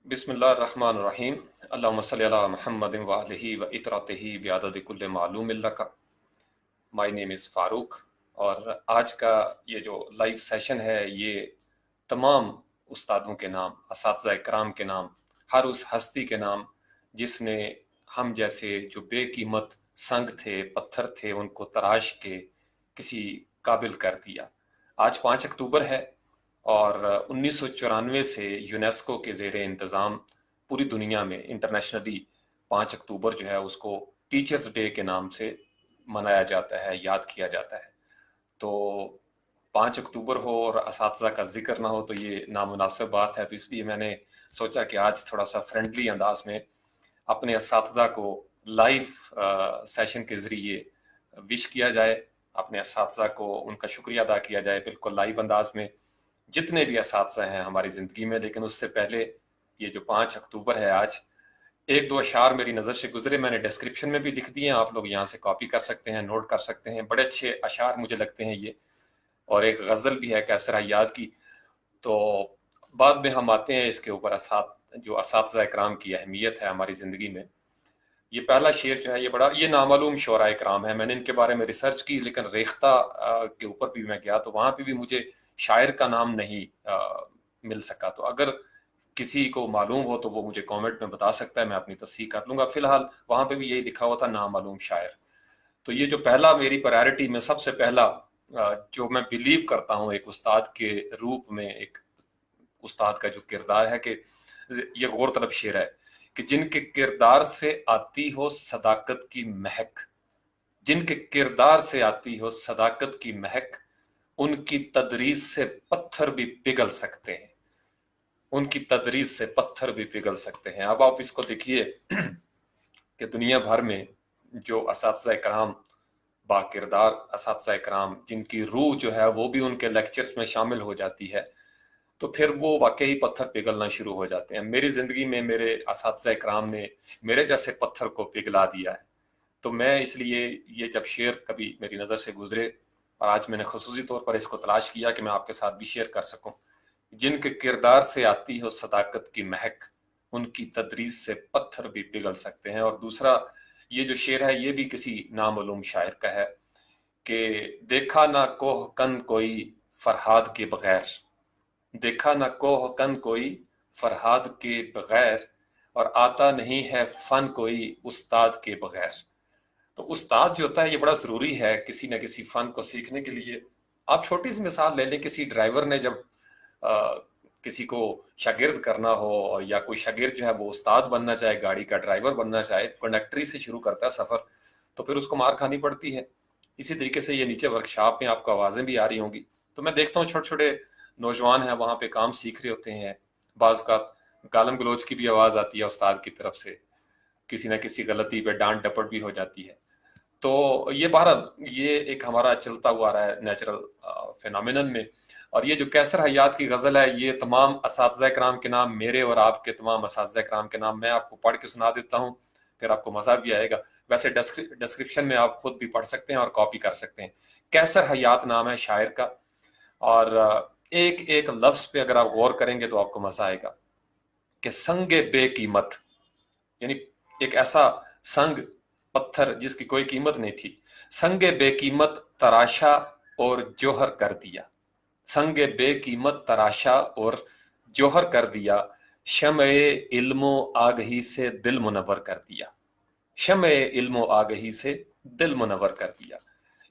बिस्मिल्लाहिर्रहमानिर्रहीम। अल्लाहुम्मा सल्लि अला मुहम्मदिन व आलिहि व इतरतिहि बिअददि कुल्लि मालूम लका। माय नेम इज़ फारूक और आज का ये जो लाइव सेशन है ये तमाम उस्तादों के नाम, असातिज़ा इकराम के नाम, हर उस हस्ती के नाम जिसने हम जैसे जो बेकीमत संग थे, पत्थर थे, उनको तराश के किसी काबिल कर दिया। आज 5 अक्टूबर है और 1994 से यूनेस्को के ज़ेर इंतज़ाम पूरी दुनिया में इंटरनेशनली 5 अक्टूबर जो है उसको टीचर्स डे के नाम से मनाया जाता है, याद किया जाता है। तो 5 अक्टूबर हो और असातिज़ा का ज़िक्र ना हो तो ये नामुनासिब बात है, तो इसलिए मैंने सोचा कि आज थोड़ा सा फ्रेंडली अंदाज में अपने असातिज़ा को लाइव सेशन के ज़रिए विश किया जाए, अपने असातिज़ा को उनका शुक्रिया अदा किया जाए बिल्कुल लाइव अंदाज में, जितने भी असातिज़ा हैं हमारी ज़िंदगी में। लेकिन उससे पहले ये जो 5 अक्टूबर है आज, एक दो अशार मेरी नज़र से गुजरे, मैंने डिस्क्रिप्शन में भी लिख दिए हैं, आप लोग यहाँ से कॉपी कर सकते हैं, नोट कर सकते हैं। बड़े अच्छे अशार मुझे लगते हैं ये, और एक गज़ल भी है कैसर हयात की। तो बाद में हम आते हैं इसके ऊपर जो असातिज़ा इकराम की अहमियत है हमारी ज़िंदगी में। ये पहला शेर जो है ये नामालूम शोरा इकराम है। मैंने इनके बारे में रिसर्च की, लेकिन रेख्ता के ऊपर भी मैं गया तो वहाँ पे भी मुझे शायर का नाम नहीं मिल सका। तो अगर किसी को मालूम हो तो वो मुझे कमेंट में बता सकता है, मैं अपनी तस्दीक कर लूँगा। फ़िलहाल वहाँ पे भी यही लिखा हुआ था, नामालूम शायर। तो ये जो पहला मेरी प्रायोरिटी में सबसे पहला जो मैं बिलीव करता हूँ एक उस्ताद के रूप में, एक उस्ताद का जो किरदार है, कि ये गौर तलब शेर है कि जिनके किरदार से आती हो सदाकत की महक, जिनके किरदार से आती हो सदाकत की महक, उनकी तदरीस से पत्थर भी पिघल सकते हैं, उनकी तदरीस से पत्थर भी पिघल सकते हैं। अब आप इसको देखिए कि दुनिया भर में जो असातिज़ा इकराम, बाकिरदार असातिज़ा इकराम, जिनकी रूह जो है वो भी उनके लेक्चर्स में शामिल हो जाती है, तो फिर वो वाकई पत्थर पिघलना शुरू हो जाते हैं। मेरी ज़िंदगी में मेरे असातिज़ा इकराम ने मेरे जैसे पत्थर को पिघला दिया है। तो मैं इसलिए ये जब शेर कभी मेरी नज़र से गुजरे और आज मैंने खुसूसी तौर पर इसको तलाश किया कि मैं आपके साथ भी शेयर कर सकूं, जिनके किरदार से आती हो सदाकत की महक, उनकी तदरीस से पत्थर भी पिघल सकते हैं। और दूसरा ये जो शेर है ये भी किसी नामालूम शायर का है कि देखा ना कोह कन कोई फरहाद के बगैर, देखा ना कोह कन कोई फरहाद के बगैर, और आता नहीं है फन कोई उस्ताद के बगैर। तो उस्ताद जो होता है ये बड़ा ज़रूरी है किसी न किसी फ़न को सीखने के लिए। आप छोटी सी मिसाल ले लें, किसी ड्राइवर ने जब किसी को शागिर्द करना हो, या कोई शागिर्द जो है वो उस्ताद बनना चाहे, गाड़ी का ड्राइवर बनना चाहे, कंडक्टरी से शुरू करता है सफ़र, तो फिर उसको मार खानी पड़ती है। इसी तरीके से ये नीचे वर्कशॉप में आपको आवाज़ें भी आ रही होंगी। तो मैं देखता हूँ छोटे छोटे नौजवान हैं वहाँ पे काम सीख रहे होते हैं, बाज़ का गालम गलोच की भी आवाज़ आती है उस्ताद की तरफ से, किसी न किसी गलती पे डांट डपट भी हो जाती है। तो ये बहरहाल ये एक हमारा चलता हुआ आ रहा है नेचुरल फिनोमिनन में। और ये जो कैसर हयात की गज़ल है ये तमाम असातिज़ा इकराम के नाम, मेरे और आपके तमाम असातिज़ा इकराम के नाम, मैं आपको पढ़ के सुना देता हूँ, फिर आपको मज़ा भी आएगा। वैसे डिस्क्रिप्शन में आप खुद भी पढ़ सकते हैं और कॉपी कर सकते हैं। कैसर हयात नाम है शायर का, और एक एक लफ्ज़ पे अगर आप गौर करेंगे तो आपको मज़ा आएगा कि संगे बेकीमत, यानी एक ऐसा संग, पत्थर जिसकी कोई कीमत नहीं थी, संगे बेकीमत तराशा और जोहर कर दिया, संगे बेकीमत तराशा और जोहर कर दिया, शम्ए इल्मो आगही से दिल मुनव्वर कर दिया, शम्ए इल्मो आगही से दिल मुनव्वर कर दिया।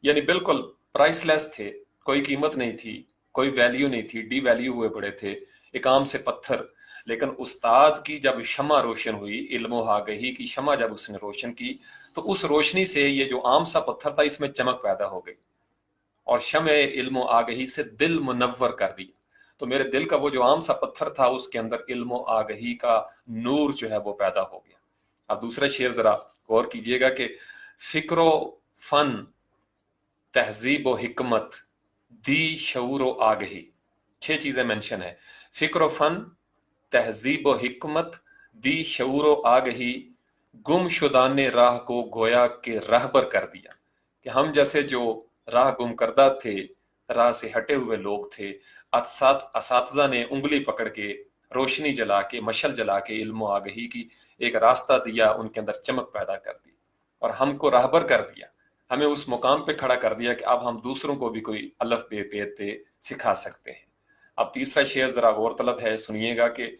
यानी बिल्कुल प्राइसलेस थे, कोई कीमत नहीं थी, कोई वैल्यू नहीं थी, डी वैल्यू हुए पड़े थे, एक आम से पत्थर। लेकिन उस्ताद की जब शमा रोशन हुई, इल्मो आगही की शमा जब उसने रोशन की, तो उस रोशनी से ये जो आम सा पत्थर था इसमें चमक पैदा हो गई, और शमे इल्मो आगही से दिल मुनव्वर कर दिया। तो मेरे दिल का वो जो आम सा पत्थर था उसके अंदर इल्मो आगही का नूर जो है वो पैदा हो गया। अब दूसरा शेर जरा गौर कीजिएगा कि फिक्रो फन तहजीब व हिकमत दी शऊर व आगही, 6 चीजें मेंशन है। फिक्र फन तहजीब व हिकमत दी शऊर व आगही, गुमशुदान राह को गोया के रहबर कर दिया। कि हम जैसे जो राह गुम करदा थे, राह से हटे हुए लोग थे, असातिज़ा ने उंगली पकड़ के روشنی جلا کے، مشل جلا کے علم و آگہی کی ایک راستہ دیا، ان کے اندر چمک پیدا کر دی اور ہم کو راہبر کر دیا، ہمیں اس مقام پہ کھڑا کر دیا کہ اب ہم دوسروں کو بھی کوئی الف بے پہ سکھا سکتے ہیں۔ اب تیسرا شعر ذرا غور طلب ہے، سنیے گا کہ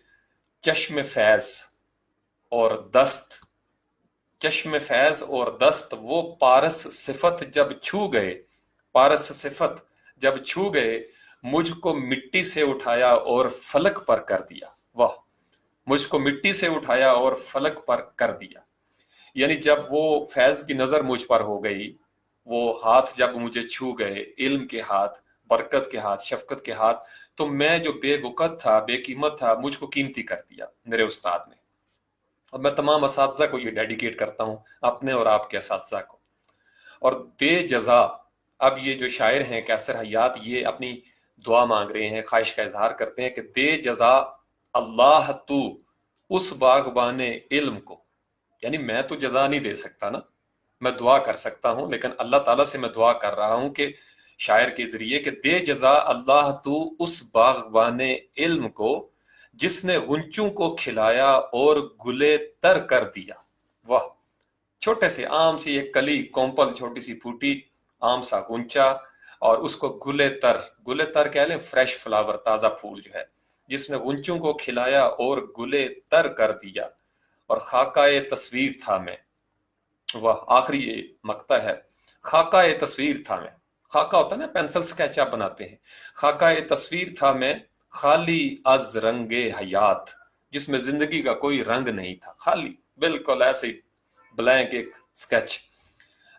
چشم فیض اور دست، چشم فیض اور دست وہ پارس صفت جب چھو گئے، پارس صفت جب چھو گئے، مجھ کو مٹی سے اٹھایا اور فلک پر کر دیا۔ واہ، مجھ کو مٹی سے اٹھایا اور فلک پر کر دیا۔ یعنی جب وہ فیض کی نظر مجھ پر ہو گئی، وہ ہاتھ جب مجھے چھو گئے، علم کے ہاتھ، برکت کے ہاتھ، شفقت کے ہاتھ، تو میں جو بے وقت تھا، بے قیمت تھا، مجھ کو قیمتی کر دیا میرے استاد نے۔ اور میں تمام اساتذہ کو یہ ڈیڈیکیٹ کرتا ہوں، اپنے اور آپ کے اساتذہ کو۔ اور بے جزا، اب یہ جو شاعر ہیں کیسر حیات، یہ اپنی دعا مانگ رہے ہیں، خواہش کا اظہار کرتے ہیں کہ دے جزا اللہ تو اس باغبان علم کو، یعنی میں تو جزا نہیں دے سکتا نا، میں دعا کر سکتا ہوں، لیکن اللہ تعالیٰ سے میں دعا کر رہا ہوں کہ شاعر کے ذریعے کہ دے جزا اللہ تو اس باغبان علم کو جس نے غنچوں کو کھلایا اور گلے تر کر دیا۔ واہ، چھوٹے سے آم سی ایک کلی، کومپل چھوٹی سی پھوٹی، آم سا گنچا، اور اس کو گلے تر، گلے تر کہہ لیں فریش فلاور، تازہ پھول جو ہے، جس نے غنچوں کو کھلایا اور گلے تر کر دیا، اور خاکہ تصویر تھا میں۔ واہ، آخری یہ مقطع ہے، خاکہ تصویر تھا میں، خاکہ ہوتا ہے نا پینسل سکیچ آپ بناتے ہیں، خاکہ تصویر تھا میں خالی از رنگ حیات، جس میں زندگی کا کوئی رنگ نہیں تھا، خالی بالکل ایسے ہی بلینک ایک سکیچ۔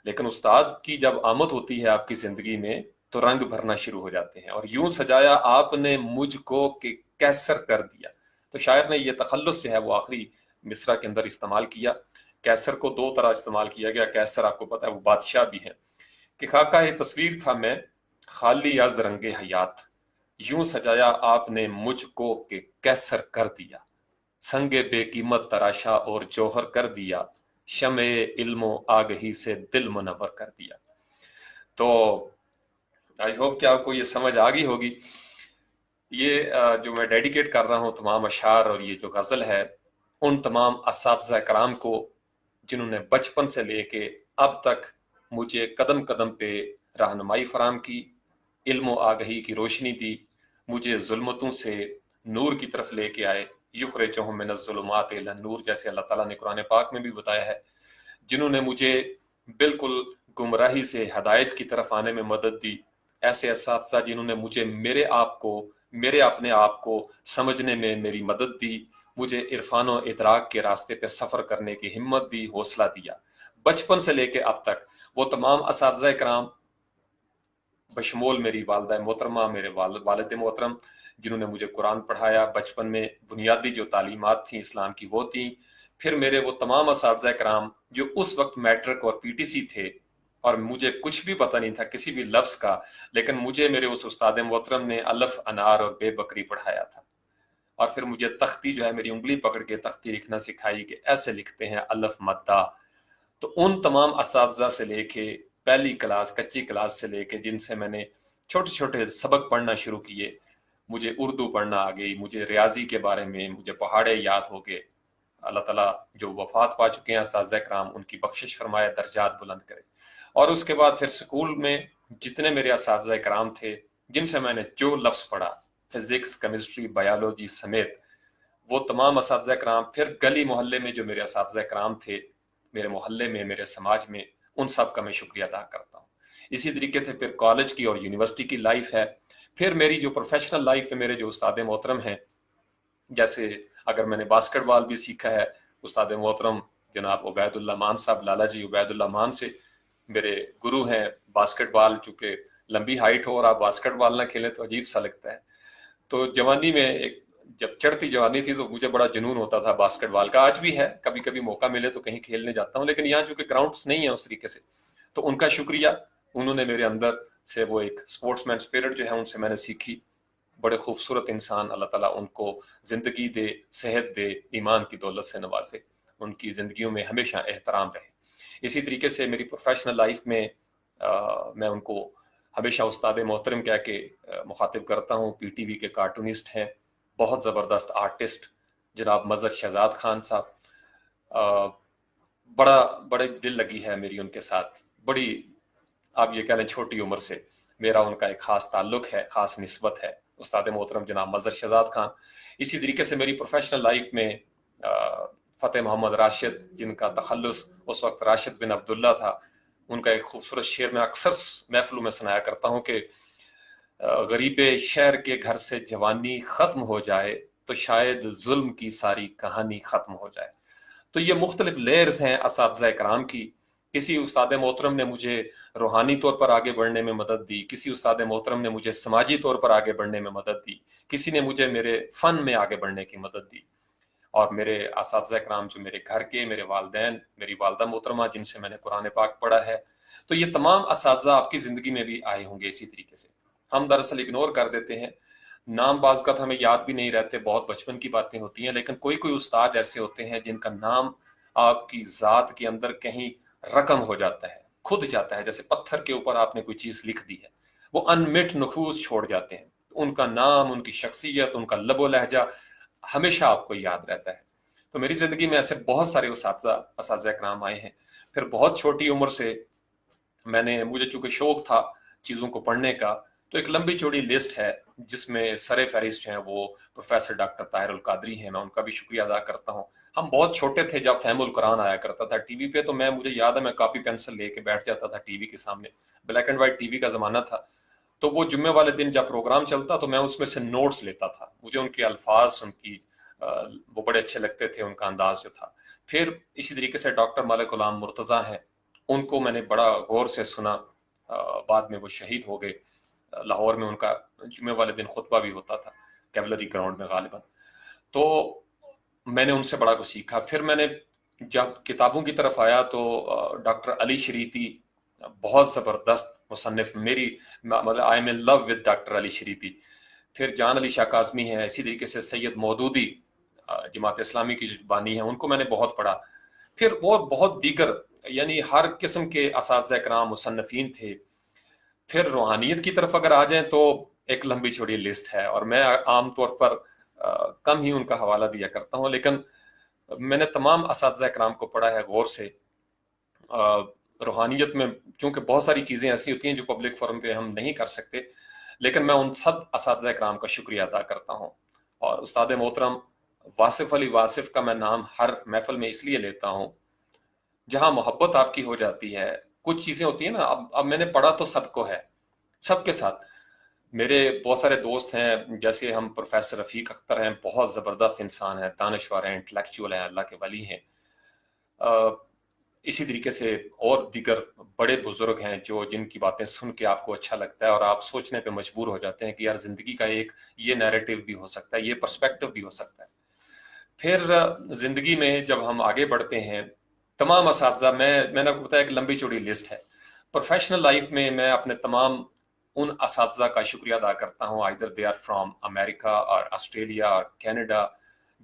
لیکن استاد کی جب آمد ہوتی ہے آپ کی زندگی میں تو رنگ بھرنا شروع ہو جاتے ہیں، اور یوں سجایا آپ نے مجھ کو کہ کیسر کر دیا۔ تو شاعر نے یہ تخلص جو ہے وہ آخری مصرع کے اندر استعمال کیا۔ کیسر کو دو طرح استعمال کیا گیا، کیسر آپ کو پتہ ہے وہ بادشاہ بھی ہیں، کہ خاکہ تصویر تھا میں خالی از رنگ حیات، یوں سجایا آپ نے مجھ کو کہ کیسر کر دیا، سنگ بے قیمت تراشا اور جوہر کر دیا، شمع علم و آگہی سے دل منور کر دیا۔ تو آئی ہوپ کہ آپ کو یہ سمجھ آ گئی ہوگی۔ یہ جو میں ڈیڈیکیٹ کر رہا ہوں تمام اشعار، اور یہ جو غزل ہے ان تمام اساتذہ کرام کو جنہوں نے بچپن سے لے کے اب تک مجھے قدم قدم پہ رہنمائی فراہم کی، علم و آگہی کی روشنی دی، مجھے ظلمتوں سے نور کی طرف لے کے آئے، یخرجہم من الظلمات الی النور، جیسے اللہ تعالیٰ نے قرآن پاک میں بھی بتایا ہے، جنہوں نے مجھے بالکل گمراہی سے ہدایت کی طرف آنے میں مدد دی، ایسے اساتذہ جنہوں نے مجھے میرے اپنے آپ کو سمجھنے میں میری مدد دی، مجھے عرفان و ادراک کے راستے پہ سفر کرنے کی ہمت دی، حوصلہ دیا، بچپن سے لے کے اب تک۔ وہ تمام اساتذہ کرام بشمول میری والدہ محترمہ، میرے والد محترم، جنہوں نے مجھے قرآن پڑھایا، بچپن میں بنیادی جو تعلیمات تھیں اسلام کی وہ تھیں، پھر میرے وہ تمام اساتذہ کرام جو اس وقت میٹرک اور پی ٹی سی تھے، اور مجھے کچھ بھی پتہ نہیں تھا کسی بھی لفظ کا، لیکن مجھے میرے اس استاد محترم نے الف انار اور بے بکری پڑھایا تھا، اور پھر مجھے تختی جو ہے میری انگلی پکڑ کے تختی لکھنا سکھائی کہ ایسے لکھتے ہیں الف مدہ۔ تو ان تمام اساتذہ سے لے کے پہلی کلاس، کچی کلاس سے لے کے جن سے میں نے چھوٹے چھوٹے سبق پڑھنا شروع کیے، مجھے اردو پڑھنا آ گئی، مجھے ریاضی کے بارے میں، مجھے پہاڑے یاد ہو گئے۔ اللہ تعالیٰ جو وفات پا چکے ہیں اساتذہ کرام، ان کی بخشش فرمائے، درجات بلند کرے۔ اور اس کے بعد پھر سکول میں جتنے میرے اساتذہ کرام تھے جن سے میں نے جو لفظ پڑھا، فزکس، کیمسٹری، بایولوجی سمیت، وہ تمام اساتذہ کرام، پھر گلی محلے میں جو میرے اساتذہ کرام تھے، میرے محلے میں، میرے سماج میں، ان سب کا میں شکریہ ادا کرتا ہوں۔ اسی طریقے سے پھر کالج کی اور یونیورسٹی کی لائف ہے، پھر میری جو پروفیشنل لائف ہے، میرے جو استاد محترم ہیں، جیسے اگر میں نے باسکٹ بال بھی سیکھا ہے، استاد محترم جناب عبید اللہ مان صاحب، لالا جی عبید اللہ مان سے میرے گرو ہیں باسکٹ بال، چونکہ لمبی ہائٹ ہو اور آپ باسکٹ بال نہ کھیلیں تو عجیب سا لگتا ہے۔ تو جوانی میں جب چڑھتی جوانی تھی تو مجھے بڑا جنون ہوتا تھا باسکٹ بال کا، آج بھی ہے، کبھی کبھی موقع ملے تو کہیں کھیلنے جاتا ہوں، لیکن یہاں چونکہ گراؤنڈز نہیں ہیں اس طریقے سے، تو ان کا شکریہ، انہوں نے میرے اندر سے وہ ایک اسپورٹس مین اسپرٹ جو ہے ان سے میں نے سیکھی۔ بڑے خوبصورت انسان، اللہ تعالیٰ ان کو زندگی دے، صحت دے، ایمان کی دولت سے نوازے، ان کی زندگیوں میں ہمیشہ احترام رہے۔ اسی طریقے سے میری پروفیشنل لائف میں میں ان کو ہمیشہ استاد محترم کہہ کے مخاطب کرتا ہوں، پی ٹی وی کے کارٹونسٹ ہیں، बहुत ज़बरदस्त आर्टिस्ट जनाब मज़हर शहजाद खान साहब, बड़ा बड़े दिल लगी है मेरी उनके साथ। बड़ी, आप ये कह लें, छोटी उम्र से मेरा उनका एक ख़ास ताल्लुक़ है, ख़ास निस्बत है, उस्ताद मोहतरम जनाब मज़हर शहजाद खान। इसी तरीके से मेरी प्रोफेशनल लाइफ में फ़तेह मोहम्मद राशिद, जिनका तखल्लुस उस वक्त राशिद बिन अब्दुल्ला था, उनका एक खूबसूरत शेर मैं अक्सर महफिलों में सुनाया करता हूँ कि गरीबे शहर के घर से जवानी ख़त्म हो जाए तो शायद जुल्म की सारी कहानी ख़त्म हो जाए। तो ये मुख्तलिफ लेयर्स हैं असातिज़ा कराम की। किसी उस्ताद मोहतरम ने मुझे रूहानी तौर पर आगे बढ़ने में मदद दी, किसी उस्ताद मोहतरम ने मुझे समाजी तौर पर आगे बढ़ने में मदद दी, किसी ने मुझे मेरे फ़न में आगे बढ़ने की मदद दी। और मेरे असातिज़ा कराम जो मेरे घर के, मेरे वालिदैन, मेरी वालदा मोहतरमा जिनसे मैंने कुरान पाक पढ़ा है, तो ये तमाम असातिज़ा आपकी ज़िंदगी में भी आए होंगे इसी तरीके से। हम दरअसल इग्नोर कर देते हैं, नाम बाज़ का हमें याद भी नहीं रहते, बहुत बचपन की बातें होती हैं, लेकिन कोई कोई उस्ताद ऐसे होते हैं जिनका नाम आपकी ज़ात के अंदर कहीं रकम हो जाता है, खुद जाता है, जैसे पत्थर के ऊपर आपने कोई चीज़ लिख दी है, वो अनमिट नफूस छोड़ जाते हैं। उनका नाम, उनकी शख्सियत, उनका लबो लहजा हमेशा आपको याद रहता है। तो मेरी ज़िंदगी में ऐसे बहुत सारे असातिज़ा कराम आए हैं। फिर बहुत छोटी उम्र से मुझे चूंकि शौक था चीज़ों को पढ़ने का, तो एक लंबी चौड़ी लिस्ट है जिसमें सरे फहरिस्त हैं वो प्रोफेसर डॉक्टर ताहिर उल कादरी हैं, मैं उनका भी शुक्रिया अदा करता हूँ। हम बहुत छोटे थे जब फहमुल कुरान आया करता था टीवी पे, तो मुझे याद है मैं कॉपी पेंसिल लेके बैठ जाता था टीवी के सामने, ब्लैक एंड व्हाइट टीवी का ज़माना था। तो वो जुम्मे वाले दिन जब प्रोग्राम चलता तो मैं उसमें से नोट्स लेता था, मुझे उनके अल्फाज, वो बड़े अच्छे लगते थे, उनका अंदाज जो था। फिर इसी तरीके से डॉक्टर मलिक गुलाम मुर्तज़ा हैं, उनको मैंने बड़ा गौर से सुना। बाद में वो शहीद हो गए। लाहौर में उनका जुम्मे वाले दिन खुतबा भी होता था कैवलरी ग्राउंड में गालिबन। तो मैंने उनसे बड़ा कुछ सीखा। फिर मैंने जब किताबों की तरफ आया तो डॉक्टर अली शरीती बहुत ज़बरदस्त मुसन्निफ, मतलब I am in love with doctor Ali Shariati. फिर जान अली शाह काज़मी है, इसी तरीके से सैयद मौदूदी जमात इस्लामी की जो बानी है, उनको मैंने बहुत पढ़ा। फिर और बहुत दीगर, यानी हर किस्म के असातिज़ा कराम मुसन्निफीन थे। फिर रूहानियत की तरफ अगर आ जाएं तो एक लंबी चौड़ी लिस्ट है, और मैं आम तौर पर कम ही उनका हवाला दिया करता हूं, लेकिन मैंने तमाम असातिज़ा कराम को पढ़ा है गौर से। रूहानियत में चूंकि बहुत सारी चीज़ें ऐसी होती हैं जो पब्लिक फोरम पे हम नहीं कर सकते, लेकिन मैं उन सब असातिज़ा कराम का शुक्रिया अदा करता हूँ। और उस्ताद मोहतरम वासिफ अली वासिफ का मैं नाम हर महफिल में इसलिए लेता हूँ, जहाँ मोहब्बत आपकी हो जाती है। कुछ चीज़ें होती हैं ना, अब मैंने पढ़ा तो सबको है, सबके साथ। मेरे बहुत सारे दोस्त हैं, जैसे हम प्रोफेसर रफ़ीक अख्तर हैं, बहुत ज़बरदस्त इंसान हैं, दानश्वर हैं, इंटेलेक्चुअल हैं, अल्लाह के वली हैं। इसी तरीके से और दीगर बड़े बुजुर्ग हैं जो जिनकी बातें सुन के आपको अच्छा लगता है और आप सोचने पे मजबूर हो जाते हैं कि यार ज़िंदगी का एक ये नैरेटिव भी हो सकता है, ये पर्सपेक्टिव भी हो सकता है। फिर ज़िंदगी में जब हम आगे बढ़ते हैं, तमाम असातिज़ा, मैंने आपको बताया एक लंबी चौड़ी लिस्ट है। प्रोफेशनल लाइफ में मैं अपने तमाम उन असातिज़ा का शुक्रिया अदा करता हूँ, either they are from America और ऑस्ट्रेलिया और कनाडा,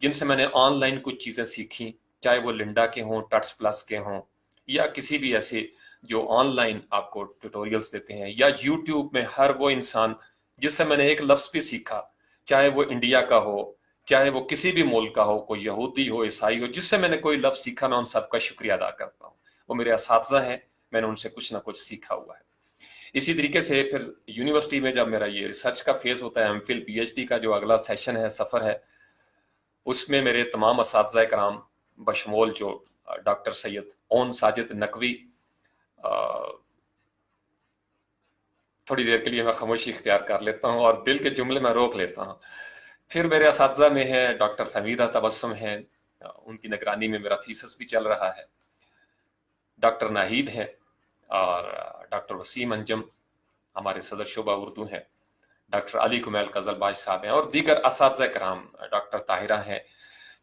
जिनसे मैंने ऑनलाइन कुछ चीज़ें सीखी, चाहे वो लिंडा के हों, टट्स प्लस के हों, या किसी भी ऐसे जो ऑनलाइन आपको ट्यूटोरियल्स देते हैं, या यूट्यूब में हर वो इंसान जिससे मैंने एक लफ्ज़ भी सीखा, चाहे वो इंडिया का हो, चाहे वो किसी भी मुल्क का हो, कोई यहूदी हो, ईसाई हो, जिससे मैंने कोई लफ्ज़ सीखा, मैं उन सबका शुक्रिया अदा करता हूँ। वो मेरे असातिज़ा हैं, मैंने उनसे कुछ ना कुछ सीखा हुआ है। इसी तरीके से फिर यूनिवर्सिटी में जब मेरा ये रिसर्च का फेज़ होता है, एमफिल पीएचडी का जो अगला सेशन है, सफ़र है, उसमें मेरे तमाम असातिज़ा कराम बशमूल जो डॉक्टर सैयद ओन साजिद नकवी, थोड़ी देर के लिए मैं खामोशी इख्तियार कर लेता हूँ और दिल के जुमले में रोक लेता हूँ। फिर मेरे असातिज़ा में है डॉक्टर फमीदा तबस्सुम हैं, उनकी निगरानी में मेरा थीसिस भी चल रहा है। डॉक्टर नाहिद हैं और डॉक्टर वसीम अंजम हमारे सदर शुबा उर्दू हैं, डॉक्टर अली कुमैल कज़लबाज साहब हैं, और दीगर असातिज़ा कराम, डॉक्टर ताहिरा हैं,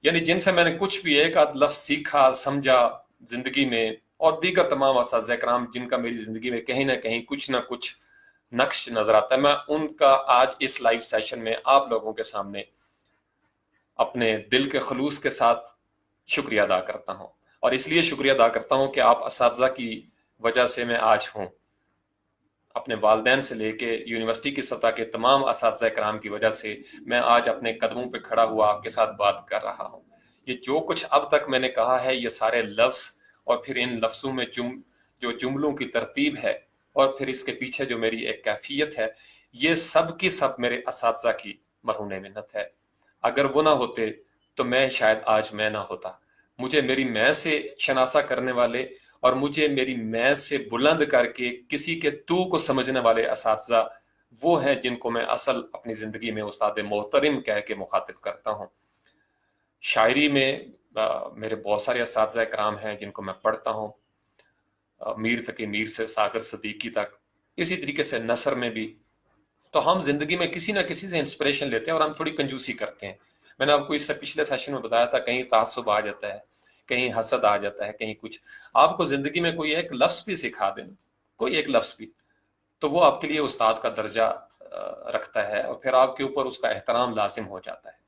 यानी जिनसे मैंने कुछ भी एक आध लफ्ज़ सीखा, समझा ज़िंदगी में, और दीगर तमाम असातिज़ा कराम जिनका मेरी ज़िंदगी में कहीं ना कहीं कुछ ना कुछ नक्श नज़र आता है। मैं उनका आज इस लाइव सेशन में आप लोगों के सामने अपने दिल के खलूस के साथ शुक्रिया अदा करता हूँ, और इसलिए शुक्रिया अदा करता हूँ कि आप असातिज़ा की वजह से मैं आज हूँ। अपने वालिदैन से लेके यूनिवर्सिटी की सतह के तमाम असातिज़ा कराम की वजह से मैं आज अपने कदमों पे खड़ा हुआ आपके साथ बात कर रहा हूँ। ये जो कुछ अब तक मैंने कहा है, ये सारे लफ्ज़ और फिर इन लफ्ज़ों में जो जुमलों की तरतीब है और फिर इसके पीछे जो मेरी एक कैफियत है, ये सब की सब मेरे असातिज़ा की मरहून मिन्नत है। अगर वो ना होते तो मैं शायद आज मैं ना होता। मुझे मेरी मैं से शनासा करने वाले और मुझे मेरी मैं से बुलंद करके किसी के तू को समझने वाले असातिज़ा वो हैं जिनको मैं असल अपनी ज़िंदगी में उस्ताद मोहतरम कह के मुखातिब करता हूँ। शायरी में मेरे बहुत सारे असातिज़ा कराम हैं जिनको मैं पढ़ता हूँ, मीर तकी मीर से सागर सदीकी तक, इसी तरीके से नसर में भी। तो हम जिंदगी में किसी ना किसी से इंस्पिरेशन लेते हैं और हम थोड़ी कंजूसी करते हैं। मैंने आपको इससे पिछले सेशन में बताया था, कहीं तासुब आ जाता है, कहीं हसद आ जाता है, कहीं कुछ। आपको जिंदगी में कोई एक लफ्ज भी सिखा दे, कोई एक लफ्ज भी, तो वो आपके लिए उस्ताद का दर्जा रखता है और फिर आपके ऊपर उसका एहतराम लाजिम हो जाता है।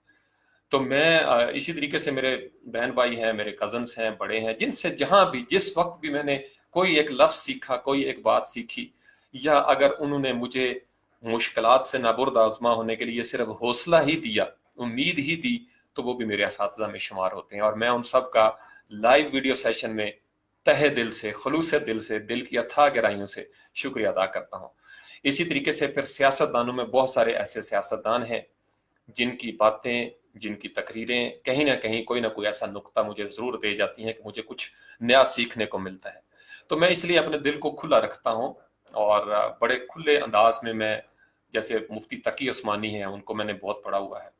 तो मैं इसी तरीके से मेरे बहन भाई हैं, मेरे कजन्स हैं, बड़े हैं, जिनसे जहाँ भी जिस वक्त भी मैंने कोई एक लफ्ज सीखा, कोई एक बात सीखी, या अगर उन्होंने मुझे मुश्किलात से नाबुर्द आजमा होने के लिए सिर्फ हौसला ही दिया, उम्मीद ही दी, तो वो भी मेरे असातिज़ा में शुमार होते हैं। और मैं उन सब का लाइव वीडियो सेशन में तहे दिल से, खलूस दिल से, दिल की अथाह गहराइयों से शुक्रिया अदा करता हूँ। इसी तरीके से फिर सियासतदानों में बहुत सारे ऐसे सियासतदान हैं जिनकी बातें, जिनकी तकरीरें कहीं ना कहीं कोई ना कोई ऐसा नुक्ता मुझे ज़रूर दे जाती हैं कि मुझे कुछ नया सीखने को मिलता है। तो मैं इसलिए अपने दिल को खुला रखता हूँ और बड़े खुले अंदाज में मैं, जैसे मुफ्ती तकी उस्मानी हैं, उनको मैंने बहुत पढ़ा हुआ है,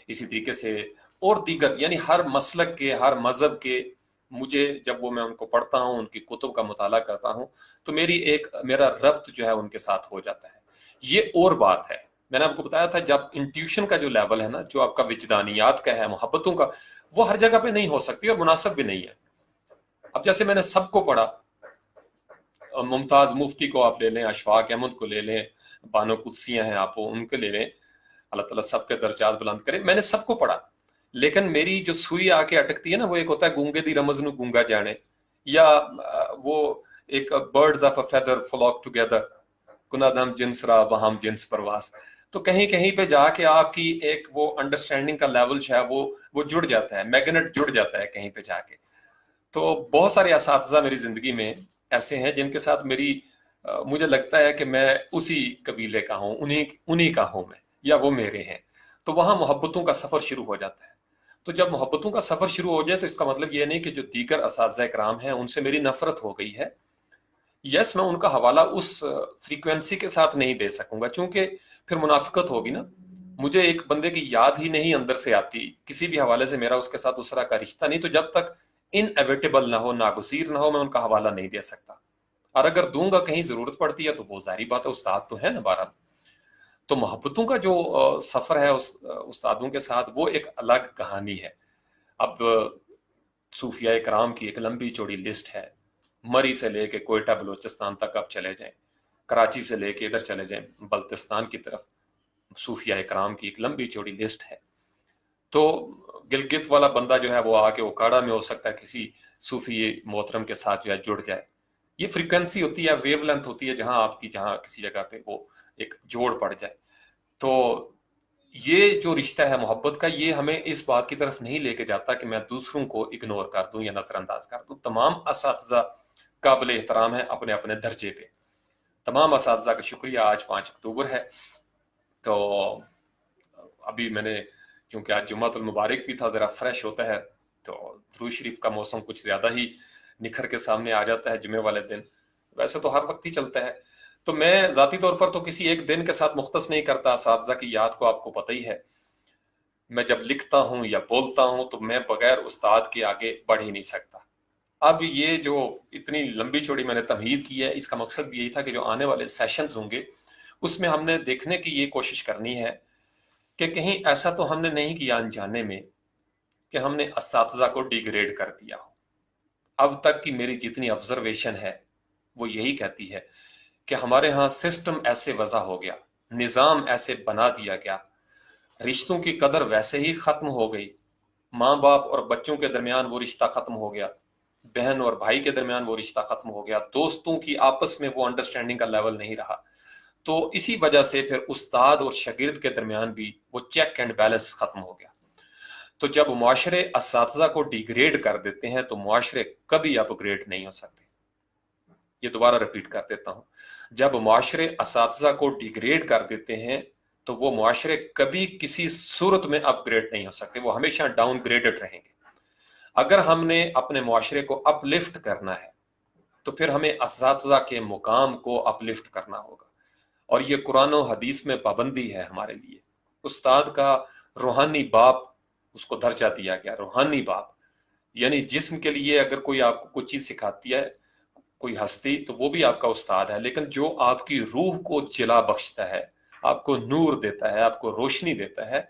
इसी तरीके से और दीगर, यानी हर मसलक के, हर मज़हब के, मुझे जब वो मैं उनको पढ़ता हूँ, उनकी कुतुब का मुताला करता हूँ, तो मेरा रब्त जो है उनके साथ हो जाता है। ये और बात है, मैंने आपको बताया था, जब इंट्यूशन का जो लेवल है ना, जो आपका विजदानियात का है, मोहब्बतों का, वो हर जगह पे नहीं हो सकती और मुनासिब भी नहीं है। अब जैसे मैंने सबको पढ़ा, मुमताज मुफ्ती को आप ले लें, अशफाक अहमद को ले लें, बानो कुदसियां हैं, आप उनको ले लें, अल्लाह ताला सबके दर्जात बुलंद करे, मैंने सबको पढ़ा। लेकिन मेरी जो सुई आके अटकती है ना, वो एक होता है गूंगे दी रमज नू गूंगा जाने, या वो एक birds of a feather flock together, कुनादम जिन्स रा वहाम जिन्स परवास। तो कहीं कहीं पे जाके आपकी एक वो अंडरस्टैंडिंग का लेवल जो है वो जुड़ जाता है, मैग्नेट जुड़ जाता है कहीं पे जाके। तो बहुत सारे असातिज़ा मेरी जिंदगी में ऐसे हैं जिनके साथ मेरी मुझे लगता है कि मैं उसी कबीले का हूँ, उन्हीं उन्हीं का हूँ मैं, या वो मेरे हैं। तो वहाँ मोहब्बतों का सफ़र शुरू हो जाता है। तो जब मोहब्बतों का सफ़र शुरू हो जाए तो इसका मतलब ये नहीं कि जो दीगर असातिज़ा कराम हैं उनसे मेरी नफ़रत हो गई है। यस, मैं उनका हवाला उस फ्रीक्वेंसी के साथ नहीं दे सकूंगा, क्योंकि फिर मुनाफिकत होगी ना। मुझे एक बंदे की याद ही नहीं अंदर से आती किसी भी हवाले से, मेरा उसके साथ उस तरह का रिश्ता नहीं, तो जब तक इनएविटेबल ना हो, नागुज़ीर ना हो, मैं उनका हवाला नहीं दे सकता। और अगर दूंगा, कहीं जरूरत पड़ती है, तो वो जाहिर बात है, उस्ताद तो है ना बहरहाल। तो मोहब्बतों का जो सफर है उस्तादों के साथ, वो एक अलग कहानी है। अब सूफिया कराम की एक लंबी चौड़ी लिस्ट है, मरी से लेके कोयटा बलूचिस्तान तक आप चले जाएं, कराची से लेके इधर चले जाएं बल्तिस्तान की तरफ, सूफिया कराम की एक लंबी चौड़ी लिस्ट है। तो गिलगित वाला बंदा जो है वो आके ओकाड़ा में हो सकता है किसी सूफी मोहतरम के साथ जो है जुड़ जाए। ये फ्रीक्वेंसी होती है, वेवलेंथ होती है, जहाँ किसी जगह पे वो एक जोड़ पड़ जाए। तो ये जो रिश्ता है मोहब्बत का, ये हमें इस बात की तरफ नहीं लेके जाता कि मैं दूसरों को इग्नोर कर दूं या नजरअंदाज कर दूं। तमाम असातिज़ा काबिल एहतराम है अपने अपने दर्जे पे। तमाम असातिज़ा का शुक्रिया। आज 5 अक्टूबर है, तो अभी मैंने, क्योंकि आज जुम्मतुल मुबारक भी था, ज़रा फ्रेश होता है तो दुरूद शरीफ का मौसम कुछ ज़्यादा ही निखर के सामने आ जाता है जुमे वाले दिन। वैसे तो हर वक्त ही चलता है। तो मैं ज़ाती तौर पर तो किसी एक दिन के साथ मुख्तस नहीं करता, असातिज़ा की याद को आपको पता ही है। मैं जब लिखता हूँ या बोलता हूँ तो मैं बगैर उस्ताद के आगे बढ़ ही नहीं सकता। अब ये जो इतनी लंबी चौड़ी मैंने तमहीद की है, इसका मकसद भी यही था कि जो आने वाले सेशंस होंगे उसमें हमने देखने की ये कोशिश करनी है कि कहीं ऐसा तो हमने नहीं किया अनजाने में कि हमने असातिज़ा को डिग्रेड कर दिया हो। अब तक की मेरी जितनी ऑब्जर्वेशन है वो यही कहती है कि हमारे यहाँ सिस्टम ऐसे वजह हो गया, निज़ाम ऐसे बना दिया गया, रिश्तों की कदर वैसे ही ख़त्म हो गई, माँ बाप और बच्चों के दरमियान वो रिश्ता ख़त्म हो गया, बहन और भाई के दरमियान वो रिश्ता ख़त्म हो गया, दोस्तों की आपस में वो अंडरस्टैंडिंग का लेवल नहीं रहा। تو اسی وجہ سے پھر استاد اور شاگرد کے درمیان بھی وہ چیک اینڈ بیلنس ختم ہو گیا۔ تو جب معاشرے اساتذہ کو ڈیگریڈ کر دیتے ہیں تو معاشرے کبھی اپ گریڈ نہیں ہو سکتے۔ یہ دوبارہ ریپیٹ کر دیتا ہوں، جب معاشرے اساتذہ کو ڈیگریڈ کر دیتے ہیں تو وہ معاشرے کبھی کسی صورت میں اپ گریڈ نہیں ہو سکتے، وہ ہمیشہ ڈاؤن گریڈڈ رہیں گے۔ اگر ہم نے اپنے معاشرے کو اپ لفٹ کرنا ہے تو پھر ہمیں اساتذہ کے مقام کو اپ لفٹ کرنا ہوگا، اور یہ قرآن و حدیث میں پابندی ہے ہمارے لیے۔ استاد کا روحانی باپ اس کو درجہ دیا گیا، روحانی باپ، یعنی جسم کے لیے اگر کوئی آپ کو کوئی چیز سکھاتی ہے، کوئی ہستی، تو وہ بھی آپ کا استاد ہے، لیکن جو آپ کی روح کو جلا بخشتا ہے، آپ کو نور دیتا ہے، آپ کو روشنی دیتا ہے،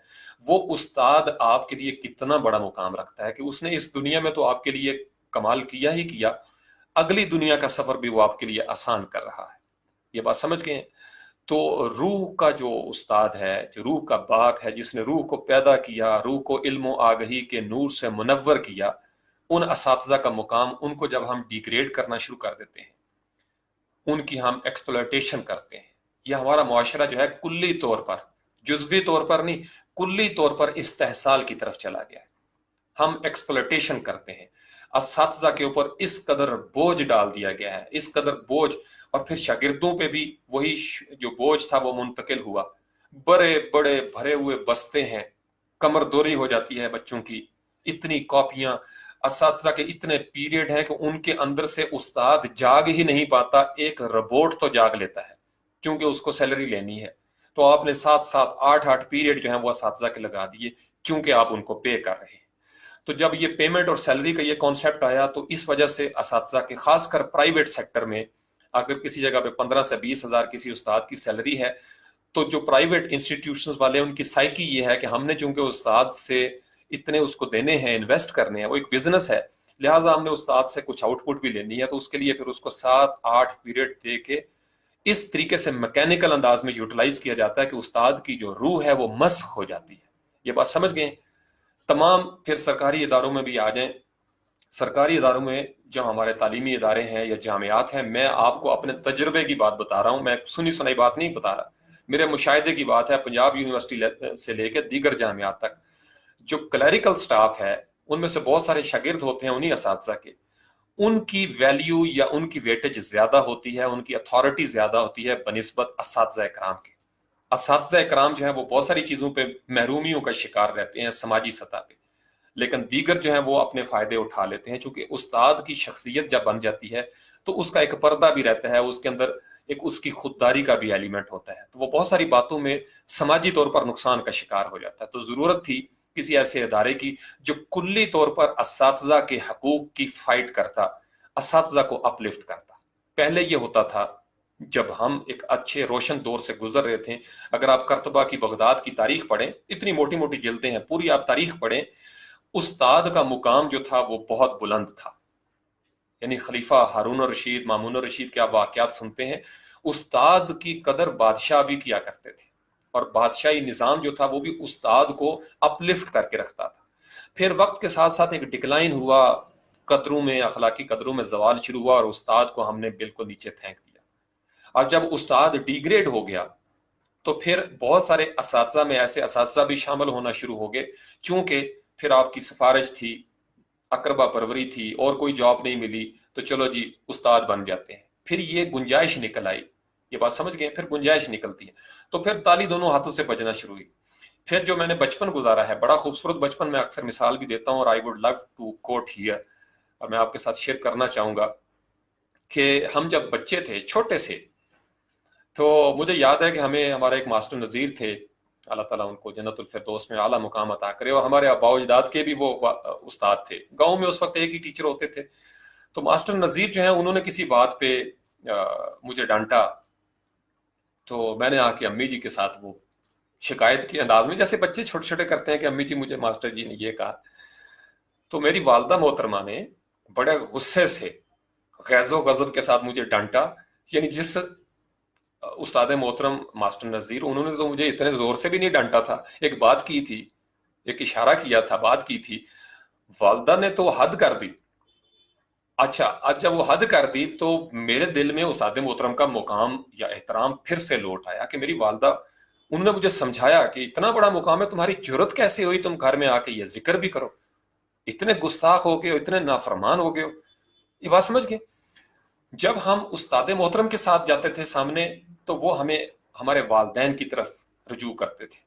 وہ استاد آپ کے لیے کتنا بڑا مقام رکھتا ہے کہ اس نے اس دنیا میں تو آپ کے لیے کمال کیا ہی کیا، اگلی دنیا کا سفر بھی وہ آپ کے لیے آسان کر رہا ہے۔ یہ بات سمجھ گئے ہیں؟ تو روح کا جو استاد ہے، جو روح کا باپ ہے، جس نے روح کو پیدا کیا، روح کو علم و آگہی کے نور سے منور کیا، ان اساتذہ کا مقام، ان کو جب ہم ڈیگریڈ کرنا شروع کر دیتے ہیں، ان کی ہم ایکسپلویٹیشن کرتے ہیں، یہ ہمارا معاشرہ جو ہے کلی طور پر، جزوی طور پر نہیں، کلی طور پر استحصال کی طرف چلا گیا ہے۔ ہم ایکسپلویٹیشن کرتے ہیں، اساتذہ کے اوپر اس قدر بوجھ ڈال دیا گیا ہے، اس قدر بوجھ، اور پھر شاگردوں پہ بھی وہی جو بوجھ تھا وہ منتقل ہوا۔ بڑے بڑے بھرے ہوئے بستے ہیں، کمر دوری ہو جاتی ہے بچوں کی، اتنی کاپیاں، اساتذہ کے اتنے پیریڈ ہیں کہ ان کے اندر سے استاد جاگ ہی نہیں پاتا، ایک روبوٹ تو جاگ لیتا ہے کیونکہ اس کو سیلری لینی ہے، تو آپ نے 7 8 پیریڈ جو ہیں وہ اساتذہ کے لگا دیے کیونکہ آپ ان کو پے کر رہے ہیں۔ تو جب یہ پیمنٹ اور سیلری کا یہ کانسیپٹ آیا تو اس وجہ سے اساتذہ کے، خاص کر پرائیویٹ سیکٹر میں، اگر کسی جگہ پہ 15 سے 20 ہزار کسی استاد کی سیلری ہے تو جو پرائیویٹ انسٹیٹیوشنز والے، ان کی سائیکی یہ ہے کہ ہم نے چونکہ استاد سے اتنے اس کو دینے ہیں، انویسٹ کرنے ہیں، وہ ایک بزنس ہے، لہٰذا ہم نے استاد سے کچھ آؤٹ پٹ بھی لینی ہے، تو اس کے لیے پھر اس کو 7 8 پیریڈ دے کے اس طریقے سے میکینیکل انداز میں یوٹیلائز کیا جاتا ہے کہ استاد کی جو روح ہے وہ مسخ ہو جاتی ہے۔ یہ بات سمجھ گئے؟ تمام پھر سرکاری اداروں میں بھی آ جائیں، سرکاری اداروں میں جو ہمارے تعلیمی ادارے ہیں یا جامعات ہیں، میں آپ کو اپنے تجربے کی بات بتا رہا ہوں، میں سنی سنائی بات نہیں بتا رہا، میرے مشاہدے کی بات ہے، پنجاب یونیورسٹی سے لے کے دیگر جامعات تک جو کلیریکل سٹاف ہے، ان میں سے بہت سارے شاگرد ہوتے ہیں انہی اساتذہ کے، ان کی ویلیو یا ان کی ویٹیج زیادہ ہوتی ہے، ان کی اتھارٹی زیادہ ہوتی ہے بنسبت اساتذہ کرام کے۔ اساتذہ کرام جو ہیں وہ بہت ساری چیزوں پہ محرومیوں کا شکار رہتے ہیں سماجی سطح پہ، لیکن دیگر جو ہیں وہ اپنے فائدے اٹھا لیتے ہیں، چونکہ استاد کی شخصیت جب بن جاتی ہے تو اس کا ایک پردہ بھی رہتا ہے، اس کے اندر ایک اس کی خودداری کا بھی ایلیمنٹ ہوتا ہے، تو وہ بہت ساری باتوں میں سماجی طور پر نقصان کا شکار ہو جاتا ہے۔ تو ضرورت تھی کسی ایسے ادارے کی جو کلی طور پر اساتذہ کے حقوق کی فائٹ کرتا، اساتذہ کو اپ لفٹ کرتا۔ پہلے یہ ہوتا تھا جب ہم ایک اچھے روشن دور سے گزر رہے تھے، اگر آپ کرتبہ کی بغداد کی تاریخ پڑھیں، اتنی موٹی موٹی جلدیں ہیں، پوری آپ تاریخ پڑھیں، استاد کا مقام جو تھا وہ بہت بلند تھا، یعنی خلیفہ ہارون الرشید، مامون الرشید کے آپ واقعات سنتے ہیں، استاد کی قدر بادشاہ بھی کیا کرتے تھے، اور بادشاہی نظام جو تھا وہ بھی استاد کو اپ لفٹ کر کے رکھتا تھا۔ پھر وقت کے ساتھ ساتھ ایک ڈکلائن ہوا، قدروں میں، اخلاقی قدروں میں زوال شروع ہوا، اور استاد کو ہم نے بالکل نیچے پھینک دیا۔ اور جب استاد ڈیگریڈ ہو گیا تو پھر بہت سارے اساتذہ میں ایسے اساتذہ بھی شامل ہونا شروع ہو گئے، چونکہ پھر آپ کی سفارش تھی، اقربا پروری تھی، اور کوئی جاب نہیں ملی تو چلو جی استاد بن جاتے ہیں۔ پھر یہ گنجائش نکل آئی، یہ بات سمجھ گئے، پھر گنجائش نکلتی ہے، تو پھر تالی دونوں ہاتھوں سے بجنا شروع ہوئی۔ پھر جو میں نے بچپن گزارا ہے، بڑا خوبصورت بچپن، میں اکثر مثال بھی دیتا ہوں، اور I would love to quote here, اور میں آپ کے ساتھ شیئر کرنا چاہوں گا کہ ہم جب بچے تھے، چھوٹے سے، تو مجھے یاد ہے کہ ہمیں ہمارا ایک ماسٹر نذیر تھے، اللہ تعالیٰ ان کو جنت الفردوس میں اعلیٰ مقام عطا کرے، اور ہمارے آباء و اجداد کے بھی وہ استاد تھے، گاؤں میں اس وقت ایک ہی ٹیچر ہوتے تھے، تو ماسٹر نذیر جو ہیں انہوں نے کسی بات پہ مجھے ڈانٹا، تو میں نے آ کے امی جی کے ساتھ وہ شکایت کے انداز میں، جیسے بچے چھوٹے چھوٹے کرتے ہیں کہ امی جی مجھے ماسٹر جی نے یہ کہا، تو میری والدہ محترمہ نے بڑے غصے سے، غیظ و غضب کے ساتھ مجھے ڈانٹا، یعنی جس استاد محترم ماسٹر نذیر، انہوں نے تو مجھے اتنے زور سے بھی نہیں ڈانٹا تھا، ایک بات کی تھی، ایک اشارہ کیا تھا، بات کی تھی، والدہ نے تو حد کر دی، अच्छा, अब जब वो हद कर दी तो मेरे दिल में उस्ताद मोहतरम का मुकाम या एहतराम फिर से लौट आया कि मेरी वालदा, उन्होंने मुझे समझाया कि इतना बड़ा मुकाम है, तुम्हारी जरूरत कैसे हुई तुम घर में आके ये जिक्र भी करो, इतने गुस्ताख हो गए हो, इतने नाफरमान हो गए हो। ये बात समझ गए। जब हम उस्ताद मोहतरम के साथ जाते थे सामने, तो वो हमें हमारे वालदैन की तरफ रुजू करते थे